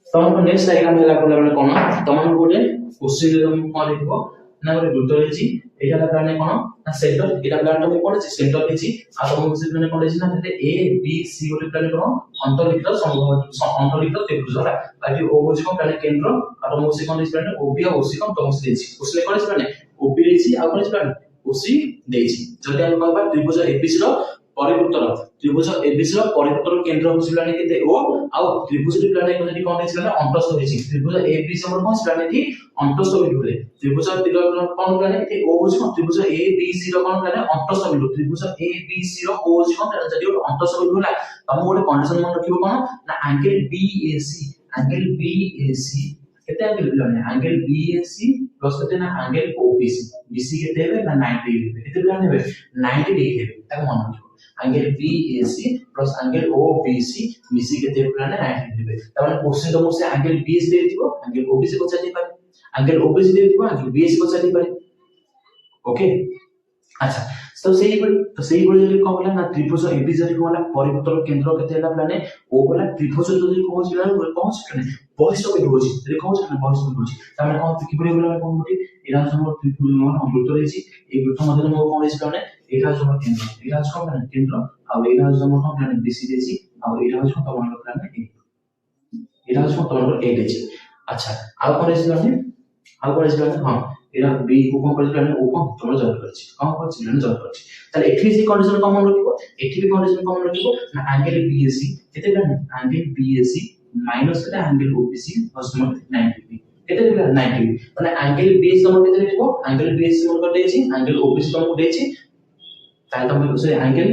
तमन नेक्स्ट डायग्राम हेला बिलाने कोन तमन गोटे क्वेश्चन रे हम कोन लिखबो ना गोटे वृत्त रहिछि एटा बिलाने कोन ना सेंटर एटा बिलाने तो कोन अछि सेंटर रहिछि आ तमन से बिलाने कोन रहिछि ना ते ए बी सी गोटे बिलाने कोन अंतर्लिखित संभव अंतर्लिखित त्रिभुज हला ताकि ओ होछि कोन बिलाने केंद्र आ तमन से कोन रहिछि बिलाने ओ बी और सी कोन तमन से रहिछि क्वेश्चन कोन अछि बिलाने ओ बी रहिछि आ कोन अछि बिलाने ओ सी देछि जदि हम कहबा त्रिभुज एबीसी रो परिवृत्तर त्रिभुज एबीसी रो परिवृत्तर केंद्र होछि बिलाने केते ओ आ त्रिभुज बिलाने कोन कोन अछि बिलाने अंतस्थ होछि त्रिभुज एबीसी रो कोन बिलाने थी अंतस्थ बिंदु त्रिभुज त्रिकोण कोन बिलाने के ओ होछि कोन त्रिभुज एबीसी रो कोन बिलाने अंतस्थ बिंदु त्रिभुज एबीसी रो ओ होछि कोन जदि अंतस्थ बिंदु होला तम गोटे कंडीशन मन रखिबो कोन ना एंगल बीएसी केते एंगल बिलाने एंगल बीएसी प्लस केते ना एंगल ओबीसी बीसी केते हेबे ना 90 हेबे केते बिलाने हेबे 90 डिग्री हेबे ताको मन रखिबो angle BAC plus angle OBC BC केते बिलाने 90 हेबे तमन क्वेश्चन तो मुसे एंगल बीएसी दे दिबो एंगल ओबीसी को चली पारे एंगल ओबीसी दे दिबो एंगल बीएसी को चली पारे ओके अच्छा तो सही बड़ी जल्दी कौन बोला ना त्रिभुज एबीसी जल्दी कौन बोला परिवृत्तर केंद्र केते होला प्लाने ओ बोला त्रिभुज जल्दी कौन सी बोला कौन सी प्लाने बहिष्ठ बिंदु होची जल्दी कौन सी प्लाने बहिष्ठ बिंदु होची तामे कौन की पड़ी बोला कौन होती एरा समर त्रिभुज मन वृत्त रहिछि ए वृत्त मध्ये मो कौन रहिछि प्लाने एरा समर केंद्र एरा समर प्लाने केंद्र आ एरा समर कौन प्लाने बीसी रहिछि आ एरा समर तमन प्लाने एरा समर तमन ए रहिछि अच्छा आ कौन रहिछि प्लाने आ कौन रहिछि प्लाने हां एरा बी को कौन कर प्लाने ओ कौन तमन जॉइन करछि कौन करछि प्लाने जॉइन करछि ताले एठी से कंडीशन कॉमन रखिबो एठी भी कंडीशन कॉमन रखिबो ना एंगल बीएसी केते प्लाने एंगल बीएसी माइनस केते एंगल ओबीसी प्लस 90 डिग्री केते दिला 90 डिग्री माने एंगल बीएसी तमन केते लिखबो एंगल बीएसी तमन कर देछि एंगल ओबीसी तमन देछि ताले तमन से एंगल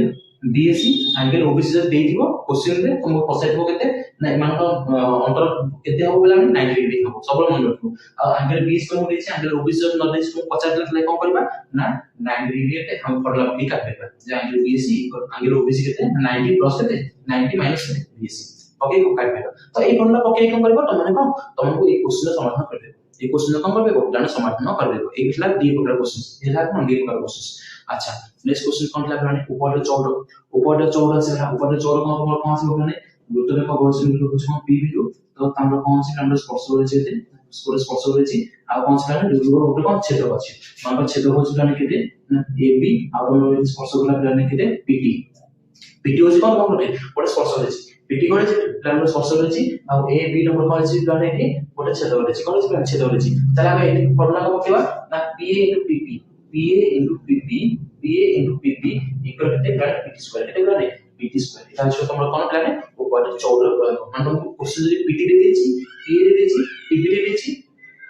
बीएसी एंगल ओबीसी से देइथिबो क्वेश्चन रे तुम पसाइबो केते ना मान तो अंतर केते हो बोला 90 डिग्री हो सब मन रखो आ एंगल बीएसी तमन देछि एंगल ओबीसी न देछि तुम 50 ले कोन करबा ना 90 डिग्री एते हम फॉर्मूला भी काट देबा जे एंगल बीएसी एंगल ओबीसी केते 90 प्लस केते 90 माइनस बीएसी ओके को काट देबा तो ए फॉर्मूला पके कोन करबो त माने कोन तुमको ए क्वेश्चन समाधान कर देबो ए क्वेश्चन कोन करबे जाने समाधान कर देबो ए हिला डी प्रकार क्वेश्चन हिला कोन डी प्रकार क्वेश्चन अच्छा नेक्स्ट क्वेश्चन कोन ला माने ऊपर 14 से ऊपर 14 कौन से माने वृत्त रेखा बहिष्ठ बिंदु कुछ कोन पी बिंदु तो तामरा कौन से कांड स्पर्श होय छै स्पर्श होय छै आ कौन से माने दूर ऊपर कोन छेद अछि मान छेद हो छै माने केते एबी आ और स्पर्श होला माने केते पीटी पीटी होय कोन कोन गोटे स्पर्श होय छै पीटी कोन छै प्लान स्पर्श होय छै आ ए बी नंबर कोन छै प्लान एठी गोटे छेद होय छै कोन छै प्लान छेद होय छै तला हम एठी फॉर्मूला को पकेबा ना पीए इनटू पीपी पीए इनटू पीपी इक्वल केते प्लान पीटी स्क्वायर केते प्लान पीटी स्क्वायर एटा छै तमरा कोन प्लान ऊपर 14 मान हम क्वेश्चन जदी पीटी दे देछि पी दे देछि पीपी दे देछि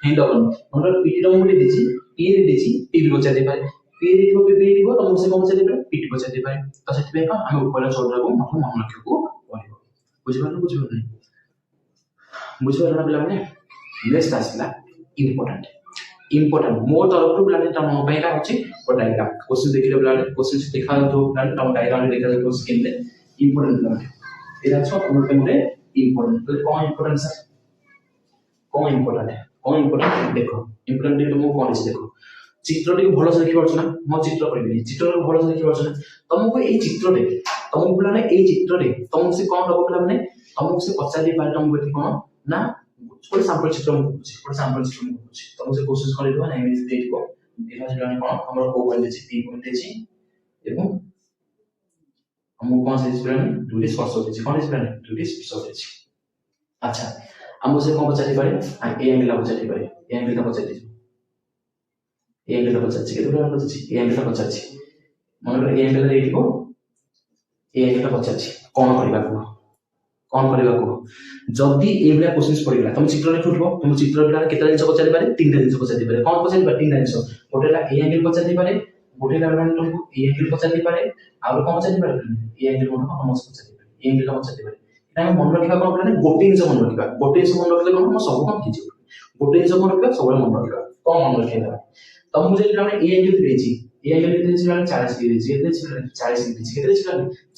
हेंड अपन हमरा पीटी रो दे देछि पी दे देछि पीबी को चले पारे पी देखो पीबी देखो तो मुसे कोन चले पारे पीटी को चले पारे तो सेति पे हम ऊपर 14 को मतलब मन रखिबो पड़िबो बुझिबानो बुझिबानो पिला माने नेक्स्ट आसला इम्पोर्टेंट मोर तरफ प्लान तम मोबाइल का अछि और डायग्राम क्वेश्चन देखिले प्लान क्वेश्चन से देखा तो प्लान तम डायग्राम देखा तो स्क्रीन पे इम्पोर्टेंट प्लान एरा छ हमर पे मोरे इम्पोर्टेंट तो कौन इम्पोर्टेंट सर कौन इम्पोर्टेंट देखो इम्पोर्टेंट देखो मो कौन से देखो चित्र टी भलो से देखि परछ ना मो चित्र करबी चित्र भलो से देखि परछ ना तुमको ए चित्र रे तुमको प्लान ए चित्र रे तुम से कौन रखो प्लान माने तुमको से पचारी पार तुमको एठी कोन ना कोन सैंपल चित्र मु पूछि तुम से कोशिश करबो ना इमेज देखो एटा जने कोन हमर को पॉइंट अछि पी पॉइंट अछि एवं हम कौन से प्लान दुटी स्पर्श अछि कोन से प्लान दुटी स्पर्श अछि अच्छा हम से कौन पचारी पारे ए एंगल पचारी पारे ए एंगल पचारी ए एंगल पचारी केते प्लान पचारी ए एंगल पचारी मन ए एंगल देखिबो ए एंगल पचारी कोन करबा कौन करबा को जदी एबला क्वेश्चंस पड़िगला तुम चित्र लिखुथबो तुम चित्र बिला केतरा जिंस पचारि पारे तीनटा जिंस पचारि पारे कौन पचारि पारे तीनटा जिंस गोटेला ए एंगल पचारि पारे गोटेला तुमको ए एंगल पचारि पारे और कौन पचारि पारे ए एंगल कोन हम पचारि पारे ए एंगल पचारि पारे एटा हम मन रखिबा कोन प्लान गोटे जिंस मन रखिबा गोटे जिंस मन रखले कोन हम सब काम हिजो गोटे जिंस मन रखिबा सब मन रखिबा कौन मन रखिबा तुमको जे हमने ए एंगल देछि ए एंगल देछि माने 40 डिग्री जे देछि 40 डिग्री केते देछि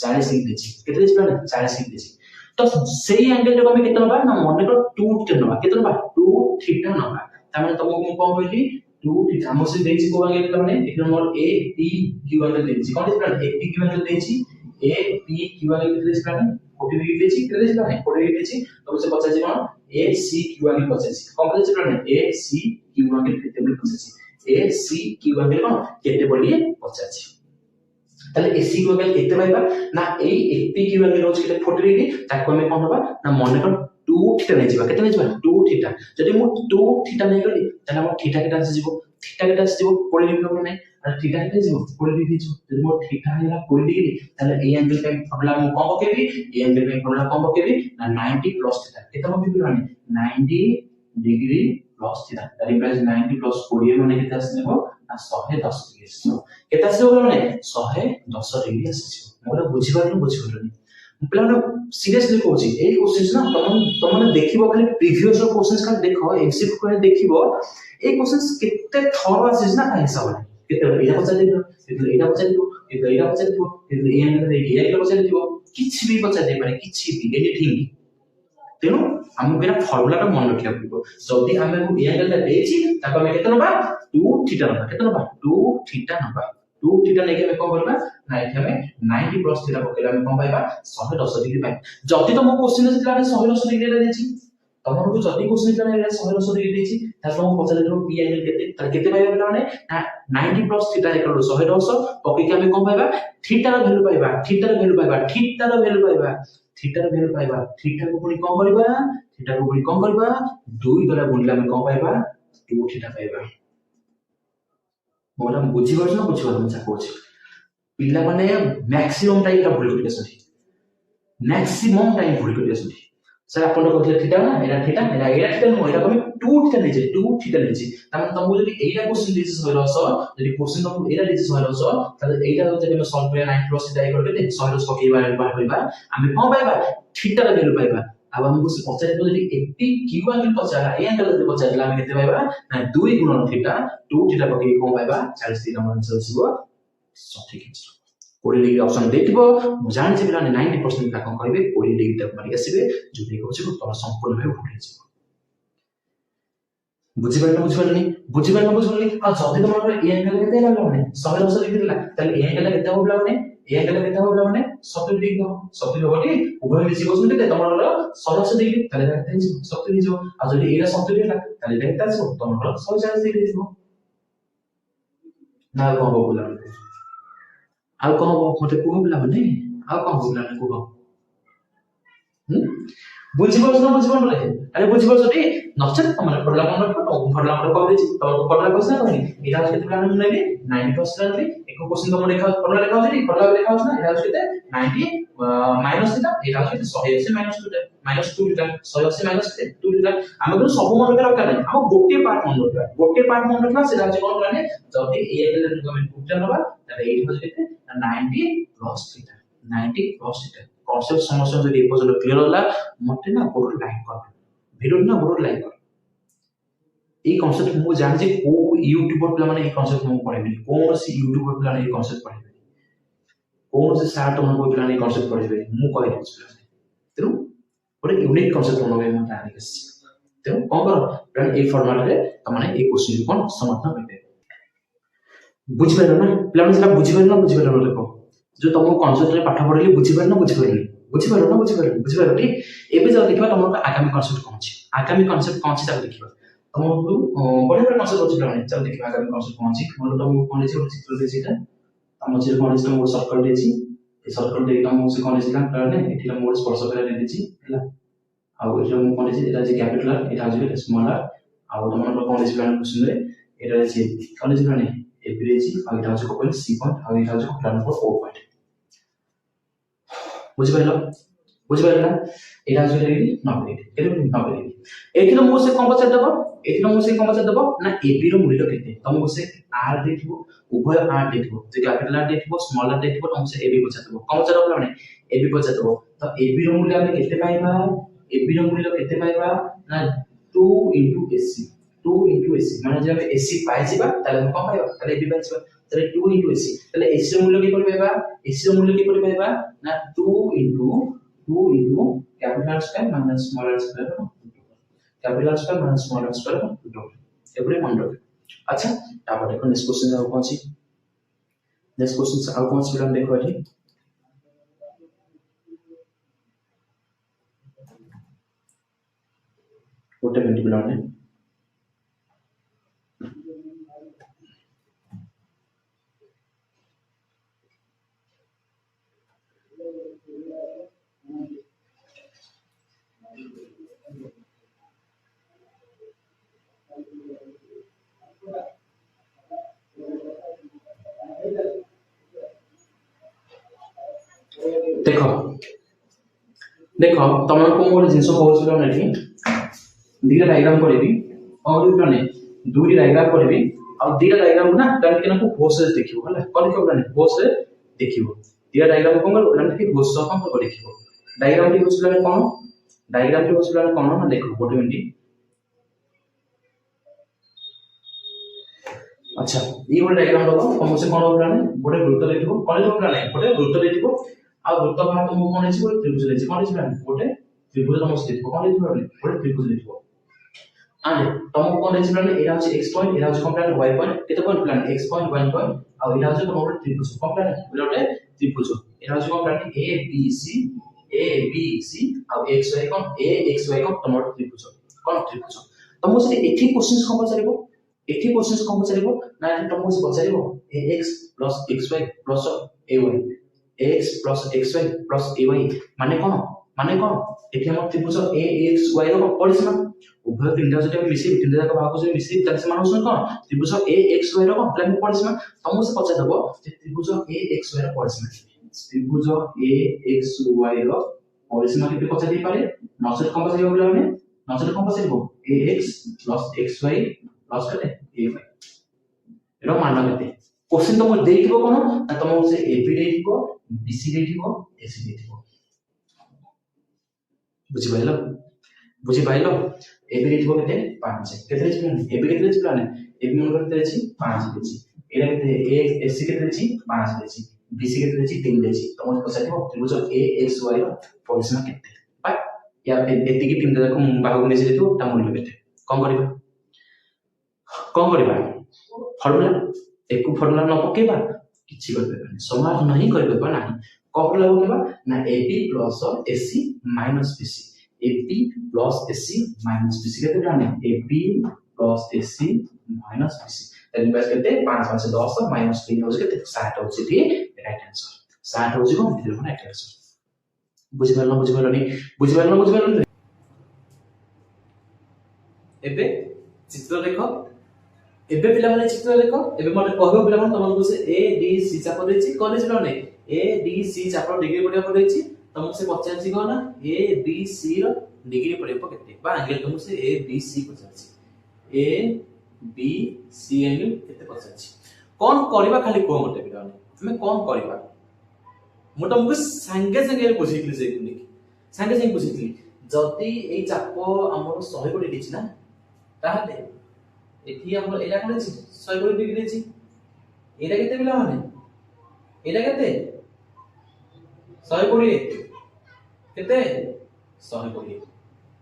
40 डिग्री देछि केते देछि 40 डिग्री देछि तो सेही एंगल जो हमें कितना नबा ना मन को 2 थीटा नबा कितना नबा 2 थीटा नबा तामे तुमको मु कोन कहली 2 थीटा हम से देछि को एंगल तामे एक number A P Q angle देछि कोन देछि ए पी क्यू एंगल देछि ए पी क्यू एंगल देछि तामे 40 डिग्री देछि केते देछि तामे 40 डिग्री देछि तो से 50 कोन ए सी क्यू एंगल 50 कोन देछि तामे ए सी क्यू एंगल केते बोली 50 ए सी क्यू एंगल कोन केते बोली 50 ताले एसी को एंगल केते पाइबा ना ए एपी क्यू एंगल होछ केते 40 डिग्री ताको हमें कोन होबा ना मन कर 2 थीटा नै जिबा केते नै जिबा 2 थीटा जदि मु 2 थीटा नै गली ताले हम थीटा केटा से जिवो थीटा केटा से जिवो 40 डिग्री को नै और थीटा केटा जिवो 40 डिग्री जिवो जदि मो थीटा हैला 40 डिग्री ताले ए एंगल पे फॉर्मूला मु कोन बकेबी ए एंगल पे फॉर्मूला कोन बकेबी ना 90 प्लस थीटा केते हम भी रानी 90 degree plus theta that implies 90 plus 40 माने केते आसनेबो ना 110 डिग्री आसनेबो केते आसनेबो माने 110 डिग्री आसनेबो मोला बुझिबारनु प्लान सीरियसली कहूँ ए क्वेश्चंस ना तुम देखिबो खाली प्रीवियस क्वेश्चंस का देखो एमसीक्यू को देखिबो ए क्वेश्चंस केते थरो आसीस ना का हिसाब रे केते एटा पचार दिबो केते एटा पचार दिबो केते एटा पचार दिबो केते ए एंगल रे ए एंगल पचार दिबो किछि भी पचार दे पारे किछि भी एनीथिंग तेनु हमको एटा फार्मूला का मन रखिया पड़िबो जदी हमें को ए एंगल ता देछि ताको हमें केते नबा 2 थीटा नबा केते नबा 2 थीटा नबा 2 थीटा लेके हमें कोन करबा ना एठी हमें 90 प्लस थीटा पकेला हमें कोन पाइबा 110 डिग्री पाइ जति तुम क्वेश्चन से लागे 110 डिग्री रे देछि तमको जति क्वेश्चन से लागे 110 डिग्री देछि ता तुम पचार देबो पी एंगल केते ता केते पाइबा बेला माने 90 प्लस थीटा एकरो 110 पकेके हमें कोन पाइबा थीटा रो वैल्यू पाइबा थीटा रो वैल्यू पाइबा थीटा रो वैल्यू पाइबा थीटा रो वैल्यू पाइबा थीटा को पुनी कोन करबा थीटा को पुनी कोन करबा 2 द्वारा गुणले हमें कोन पाइबा 2 थीटा पाइबा मोरा बुझी परछ ना बुझी परछ चाकोछि पिला माने मैक्सिमम टाइम का भूल करके सही मैक्सिमम टाइम भूल करके सही सर अपन को थीटा ना एरा थीटा नो एरा कमे 2 थीटा नै जे 2 थीटा नै जे तमन तुमको जदी एरा क्वेश्चन दिस होइरस जदी क्वेश्चन तुमको एरा दिस होइरस तले एरा जदी हम सॉल्व करे 9 प्लस थीटा करके 100 पकेबा बार करबा हमें कोन पाइबा थीटा रा वैल्यू पाइबा अब हमको से पचारे तो जदी एपी क्यू एंगल पचारा ए एंगल जदी पचारला हम केते पाइबा ना 2 गुणन थीटा 2 थीटा पके कोन पाइबा 40 थीटा मन आंसर छिबो सठिक आंसर 40 डिग्री ऑप्शन देथिबो मु जानि जे बिना 90% का कोन करबे 40 डिग्री तक मारि आसीबे जोदि कहू छिबो तोर संपूर्ण भाবে भूल छिबो बुझिबारनी आ जदी तमर ए एंगल केते लागला माने 110 डिग्री ला ताले ए एंगल केते होबला माने ए एंगल केते होबला माने 70 डिग्री हो 70 होबटी उभय मिसी बसुन केते तमर 110 डिग्री ताले केते छिबो 70 डिग्री हो आ जदी एरा 70 डिग्री ला ताले केते छिबो तमर 140 डिग्री छिबो ना को बोला आ को मते को बोला माने आ को बोला ने को बुझिबो रे अरे बुझिबो टी नचत हमर पडला मन फडला मन को देछि तो पडला क्वेश्चन कहनी एटा केते प्लान नेबी 90% नेबी एको क्वेश्चन तो लेखा पडला लेखा होछि पडला लेखा होछि ना एटा केते 90 माइनस थीटा एटा केते 180 minus 2 minus 2 theta 180 minus 2 theta हम को सब मन रखा दरकार नै हम गोटे पार्ट मन रखा से राज्य कोन प्लान जति ए एंगल रिकमेंड पुटला नबा त एट होछि केते 90 plus theta 90 plus theta concept समस्या जदि ए पजल क्लियर होला मते ना गोट लाइक कर वीडियो ना गोट लाइक कर ए कॉन्सेप्ट मु जान जे को यूट्यूबर प्ला माने ए कॉन्सेप्ट मु पढेबे कोन से यूट्यूबर प्ला ए कॉन्सेप्ट पढेबे कोन से सार्ट मन को प्ला ए कॉन्सेप्ट पढेबे मु कहि दै छी तेनु ओरे यूनिक कॉन्सेप्ट मन में तारि के तेनु कोन कर प्लान ए फॉर्मेट रे त माने ए क्वेश्चन कोन समाधान करबे बुझिबे ना प्लान से बुझिबे ना देखो जो तुम कॉन्सेप्ट रे पाठ पढले बुझिबार टी एबे जब देखबा तुम आगामी कॉन्सेप्ट कोन छी तब देखबा तुमको बडे कॉन्सेप्ट अछि माने चल देखबा आगामी कॉन्सेप्ट कोन छी मन तुम कोन छी चित्र दे छिटा तुम चित्र कोन छी तुम सर्कल दे छी ए सर्कल दे तुम से कोन छी का प्लान एठी हम मोर स्पर्श करे दे छी हला आ ओ जो कोन छी एटा जे कैपिटल एटा जे स्मॉल आ तुम कोन छी प्लान क्वेश्चन रे एटा जे कोन छी plan average uh Etah J cone C point uh Etah J plan for O point बुझिबाइलो বুঝিপারলে না এটা হচ্ছে ডিগ্রি 90 ডিগ্রি এটা 90 ডিগ্রি এটির মু সে কম পচার দেব এটির মু সে কম পচার দেব না এবি র মূল্য কেতে তমକୁ সে r দেখিব উভয় r দেখিব যে ক্যাপিটাল r দেখিব স্মল r দেখিব তমକୁ সে এবি পচার দেব কম পচার দেব মানে এবি পচার দেব তো এবি র মূল্য আমি কেতে পাইবা এবি র মূল্য কেতে পাইবা না 2 ac 2 ac মানে যে আমি ac পাই যাবা তাহলে আমি কম পাইবা তাহলে এবি পাই যাবা তাহলে 2 ac তাহলে ac র মূল্য কি করে পাইবা ac র মূল্য কি করে পাইবা না 2 into capital R square minus small r square capital R square minus small r square every one dot अच्छा तापर देखो नेक्स्ट क्वेश्चन आउ कोन छी नेक्स्ट क्वेश्चन आउ कोन छी हम देखो एठी गोटे मिनट बिलाने देखो देखो तुम को गोटे जिनस कहूँ एठी दीटा डायग्राम करबी और माने दुई डायग्राम करबी और दीटा डायग्राम ना तने केना को फोर्स देखिबो हला कोन के माने फोर्स देखिबो दीटा डायग्राम कोन माने कि फोर्स कोन को देखिबो डायग्राम टी होसला ने कोन डायग्राम टी होसला ने कोन ना देखो गोटे मिनिट अच्छा ये गोटे डायग्राम दबो तुम से कोन होबला ने गोटे वृत्त देखिबो कोन होबला ने गोटे वृत्त देखिबो आ वृत्त भाग तुम कोन अछि गोटे त्रिभुज अछि कोन अछि गोटे त्रिभुज तुम से देखिबो कोन अछि गोटे त्रिभुज देखिबो आने तुम कोन अछि एरा अछि x पॉइंट एरा अछि कंप्लीट y पॉइंट केते point plane x point y point आ एरा अछि कोन गोटे त्रिभुज कंप्लीट गोटे त्रिभुज एरा अछि कंप्लीट a b c आ x y कोन a x y कोन तुम त्रिभुज कोन त्रिभुज तुम से एठी क्वेश्चंस कोन पचारिबो एठी क्वेश्चंस कोन पचारिबो ना तुम से पचारिबो ax xy ay x xy ay माने कोन एठी हम त्रिभुज a x y रो परिसीमा उभय तीनटा जति हम मिसी तीनटा जाक भाग से मिसी ताले से मानस कोन त्रिभुज a x y रो प्लान परिसीमा तुम से पचा देबो जे त्रिभुज a x y रो परिसीमा त्रिभुज a x y रो परिसीमा केते पचा दे पारे नसेट कोन पचा दिबो हम नसेट कोन पचा दिबो ax xy केते ay रो मान केते क्वेश्चन तुम देइथिबो कोन ना तुम से ab देइथिबो bc देइथिबो ac देइथिबो बुझि पाइलो एबी देथिबो केते 5 केते अछि प्लान एबी केते अछि प्लान एबी मन करते अछि 5 देछि एरा केते ए एससी केते अछि 5 देछि बीसी केते अछि 3 देछि तमो पछाइबो त्रिभुज ए एक्स वाई रो परिसीमा केते बा या एति की तीन जाक बाहु मिसि देतो ता मूल्य केते कोन करबा फार्मूला एकु फार्मूला न पकेबा किछि करबा समाधान नहीं करबा नाही कोन लागबा ना ab ac bc AB plus AC minus BC कहते हैं AB plus AC minus BC then बस कहते हैं 5 5 से 10 minus 3 हो जाएगा 60 हो जाएगी राइट आंसर 60 हो जाएगा मतलब राइट आंसर बुझ पारलो एबे चित्र देखो एबे पिला माने चित्र देखो एबे माने कहबो पिला माने तमन से A D C चाप देछि कॉलेज पिला माने A D C चाप डिग्री पडिया पडेछि तुम से पचासी को ना ए बी सी रो डिग्री पड़ेबो केते बा एंगल तुम से ए बी सी पचासी ए बी सी एंगल केते पचासी कोन करबा खाली को मते बिला हमें कोन करबा मो तुमको संगे बुझितली से संगे बुझितली जदी ए चाप हमर 100 कोडी दिछि ना ताहले एठी हमर एला कोन छि 100 कोडी डिग्री छि एटा केते बिला माने एटा केते 100 कोडी केते 100 कोडी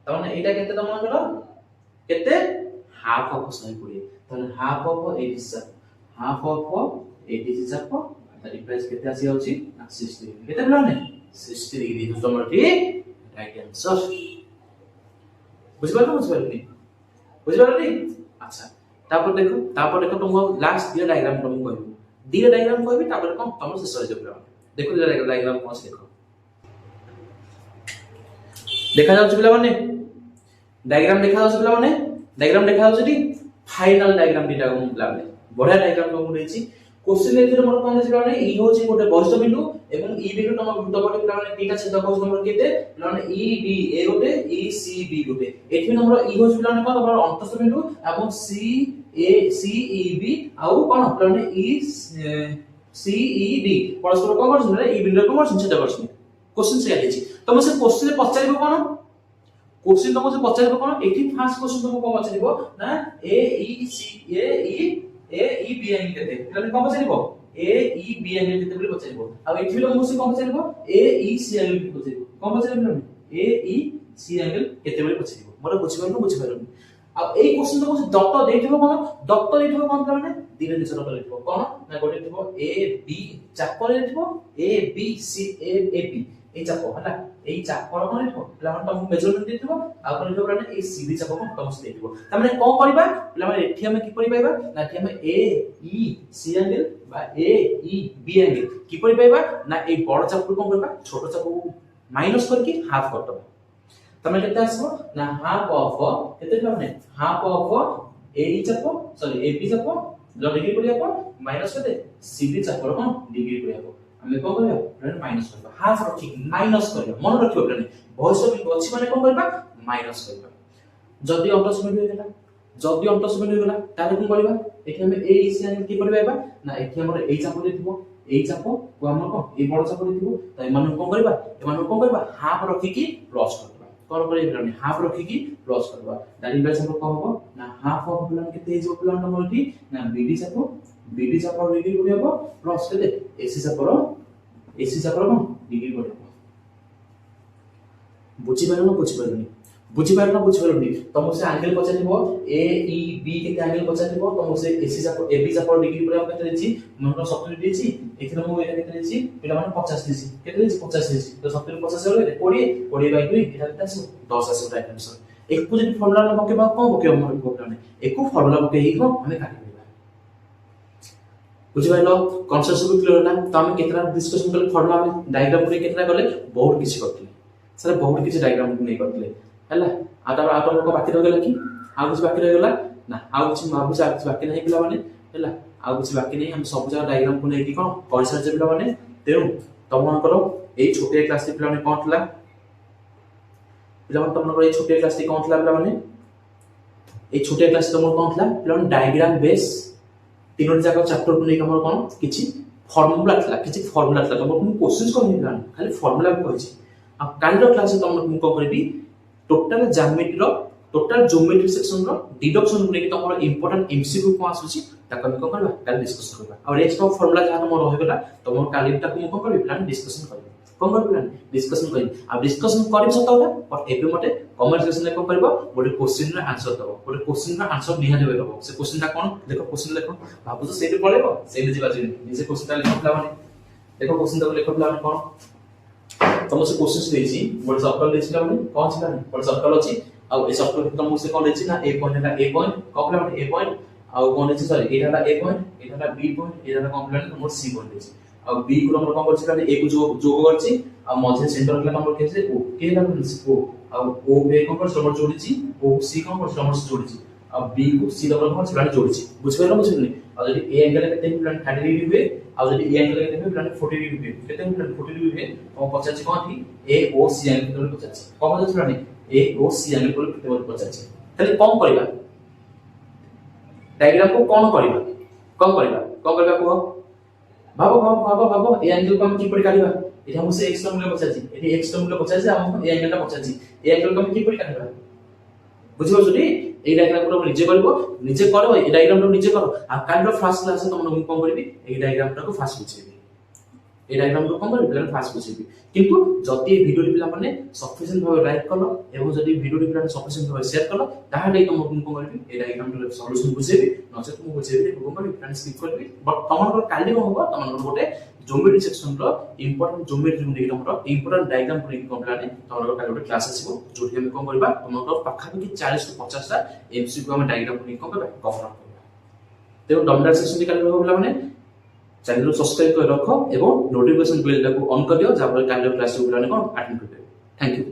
तने एटा केते तमन करो केते हाफ ऑफ 100 कोडी तने हाफ ऑफ 80 चाप तारी प्राइस केते आसी होची 60 डिग्री केते बोलने 60 डिग्री तो तमर ठीक राइट आंसर बुझ पारनी अच्छा तापर देखो तुम लास्ट दिया डायग्राम तुम कहबो दिया डायग्राम कहबी तापर कोन तमर से सही जब देखो डायग्राम कोन से देखा जाउछ पिला माने डायग्राम देखा जाउछ पिला माने डायग्राम देखा जाउछ टी फाइनल डायग्राम दिटा को पिला माने बढिया डायग्राम को देछि क्वेश्चन एथिरे मोर कोन जे पिलाने ई होची गोटे बहिष्ठ बिंदु एवं ई बिंदु तम वृत्तपट पिलाने तीटा छेदक होची नंबर केते पिलाने ई डी ए गोटे ई सी बी गोटे एथि नंबर ई होची पिलाने कोन तमर अंतस्थ बिंदु एवं सी ई बी आउ कोन पिलाने ई सी ई डी परस्पर कोन करछन रे ई बिंदु कोन करछन छेद करछन क्वेश्चन से आइछि तम से क्वेश्चन पचारिबो कोन क्वेश्चन तुमको से पचारिबो कोन एथि फर्स्ट क्वेश्चन तुमको कोन पचारिबो ना ए ई बी एंगल केते એટલે કોણ પચારિબો ए ई बी एंगल केते બોલી પચારિબો આ એથી લો મુસી કોણ પચારિબો ए ई सी एंगल केते પચારિબો કોણ પચારિબો ए ई सी एंगल केते બોલી પચારિબો મોર বুঝি পারলনি आ এই কোশ্চেন তো দত্ত দেইथिबो কোন দত্ত দেইथिबो কোন মানে দিনে দিন দত্ত দেইथिबो কোন না গোটে দেইथिबो ए बी চাপরে দেইथिबो A B C A B এই চাপ হলা এই চাপ কোন দেইथिबो পিলা মানে তুমি মেজারমেন্ট দেইथिबो आ কোন দেইथिबो মানে এই সিডি চাপ কোন তুমি দেইथिबो তার মানে কোন করিবা পিলা মানে এଠି আমি কি করি পাইবা না এଠି আমি ए ई सी एंगल বা ए ई बी एंगल কি করি পাইবা না এই বড় চাপକୁ কোন করবা ছোট চাপକୁ মাইনাস করকি হাফ করবা तमे केते आसबो ना हाफ ऑफ केते মানে हाफ ऑफ एडी चाप सॉरी एबी चाप जो डिग्री करियाको माइनस केते सीडी चाप कोन डिग्री करियाको हमें कोन करिया फ्रेंड माइनस करबा हाफ रखी माइनस करिया मन रखियो फ्रेंड भविष्य बिंदु अछि माने कोन करबा माइनस करबा जदी अंतस बिंदु हो गेला तारे कोन करबा एठी हमें ए सी एंगल की करबा ना एठी हमर ए चाप देथिबो ए चाप को हमर को ए बड़ चाप देथिबो ताई मन कोन करबा हाफ रखी की प्लस करबा कोन करे प्लान हाफ रखी की प्लस करबा दैट इज हम को हो ना हाफ ऑफ प्लान के तेज प्लान नंबर की ना बीडी चाप और डिग्री करियो प्लस केते एसी चाप कोन डिग्री करियो बुझि पारनो तुम से एंगल पचारिबो ए ई बी केते एंगल पचारिबो तुम से एसी चाप ए बी चाप डिग्री करियो केते देछि मन 70 देछि एथिन मो एटा केते देछि पिला माने 50 देछि केते देछि 50 देछि तो 70 50 होले 20 बाय 2 एटा केते आसो 10 आसो राइट आंसर एकु जदि फार्मूला न पकेबा कोन पकेबो हमर प्रोग्राम ने एकु फार्मूला पके ही हो हमें काटि देबा बुझि पाइलो कॉन्सेप्ट सब क्लियर होला तो हम केतरा डिस्कशन करले फार्मूला में डायग्राम पूरे केतरा करले बहुत किछि करथले सर बहुत किछि डायग्राम नै करथले हला आता को बाकी रह गेला कि आ कुछ बाकी रह गेला ना आ कुछ बाकी नहीं पिला माने हला आ कुछ बाकी नहीं हम सब जगह डायग्राम को नेकी कोन परिसर जे पिला माने तेनु तम मन करो ए छोटे क्लास के पिला माने कोन थला पिला माने तम मन करो ए छोटे क्लास के कोन थला पिला माने ए छोटे क्लास तम कोन थला पिला माने डायग्राम बेस तीनों जाक चैप्टर को नेकी हमर कोन किछि फार्मूला थला तम को क्वेश्चंस को नहीं प्लान खाली फार्मूला को कहि आ काइंड ऑफ क्लास तम को करबी टोटल ज्योमेट्री सेक्शन रो डिडक्शन को लेके तमरो इंपोर्टेंट एमसीक्यू को आसुची ताको हम को करबा काल डिस्कस करबा और रेस्ट ऑफ फार्मूला जहां तमरो रहि गेला तमरो कालीटा को को करबी प्लान डिस्कशन करबा प्लान डिस्कशन करबी अब डिस्कशन करबी सतोला बट एबे मते कमेंट सेक्शन में को करबो गोटे क्वेश्चन रे आंसर दबो गोटे क्वेश्चन रा आंसर निहा देबे दबो से क्वेश्चन ता कोन देखो क्वेश्चन देखो भाबु तो सेठी पळेबो सेठी जिबा जे निजे क्वेश्चन ता लिखला माने देखो क्वेश्चन ता लिखला माने कोन तुमसे क्वेश्चंस देछि बड सर्कल देछि माने कोन छिला बड सर्कल अछि आ ए सर्कल तुमसे कोन देछि ना ए पॉइंट है A point complement A point आ कोन देछि सॉरी एटा ए पॉइंट एटा बी पॉइंट एटा कॉम्प्लीमेंट नंबर सी पॉइंट देछि आ बी को नंबर कोन करछि ए को जोग करछि आ मझे सेंटर का नंबर केसे ओ के नंबर ओ आ ओ बे कोन करछि नंबर जोड़िछि ओ सी कोन करछि नंबर जोड़िछि आ बी को सी नंबर कोन छिला जोड़िछि बुझिपालो बुझिलनि आ जदि ए एंगल केते प्लान 30 डिग्री हुए आ जदि ए एंगल केते प्लान 40 डिग्री हुए केते प्लान 40 डिग्री हुए ओ 50 कोन थी ए ओ सी एंगल को 50 कोन पचाछि plan A O C angle को केते 50 खाली कोन करबा डायग्राम को कोन करबा को भाबो ए एंगल को हम की परि काढिबा एटा हम से x टर्म ले 50 एटी x टर्म ले 50 हम ए एंगल ता 50 ए एंगल को हम की परि काढिबा बुझिबो जदि ए डायग्राम को निजे करबो ए डायग्राम को निजे करो आ काइंड ऑफ फर्स्ट क्लास तुम कोन करबी ए डायग्राम को फास्ट बुझेबी ए डायग्राम को कोन करबी प्लान फास्ट बुझेबी किंतु जति ए वीडियो पिला माने सफिशिएंट भाबे लाइक कलो एवं जति वीडियो पिला सफिशिएंट भाबे शेयर कलो ताहाले तुम कोन करबी ए डायग्राम को सॉल्यूशन बुझेबी नसे तुम बुझेबी कोन करबी प्लान स्किप करबी बट तमन काली होबो तमन गोटे ज्योमेट्री सेक्शन रो इंपोर्टेंट ज्योमेट्री नेकी तमरो इंपोर्टेंट डायग्राम को नेकी कंप्लीट तमरो काली गोटे क्लास आसीबो जोठी हम कोन करबा तमरो पाखा कि 40 से 50 टा एमसीक्यू हम डायग्राम को नेकी कोन करबा कवर करबा तेो डॉमिनेट सेक्शन निकाल होबला माने चैनल को सब्सक्राइब कर रखो एवं नोटिफिकेशन बेल को ऑन कर दियो जाबरे काली क्लास को बुलाने को अटेंड करबे थैंक यू।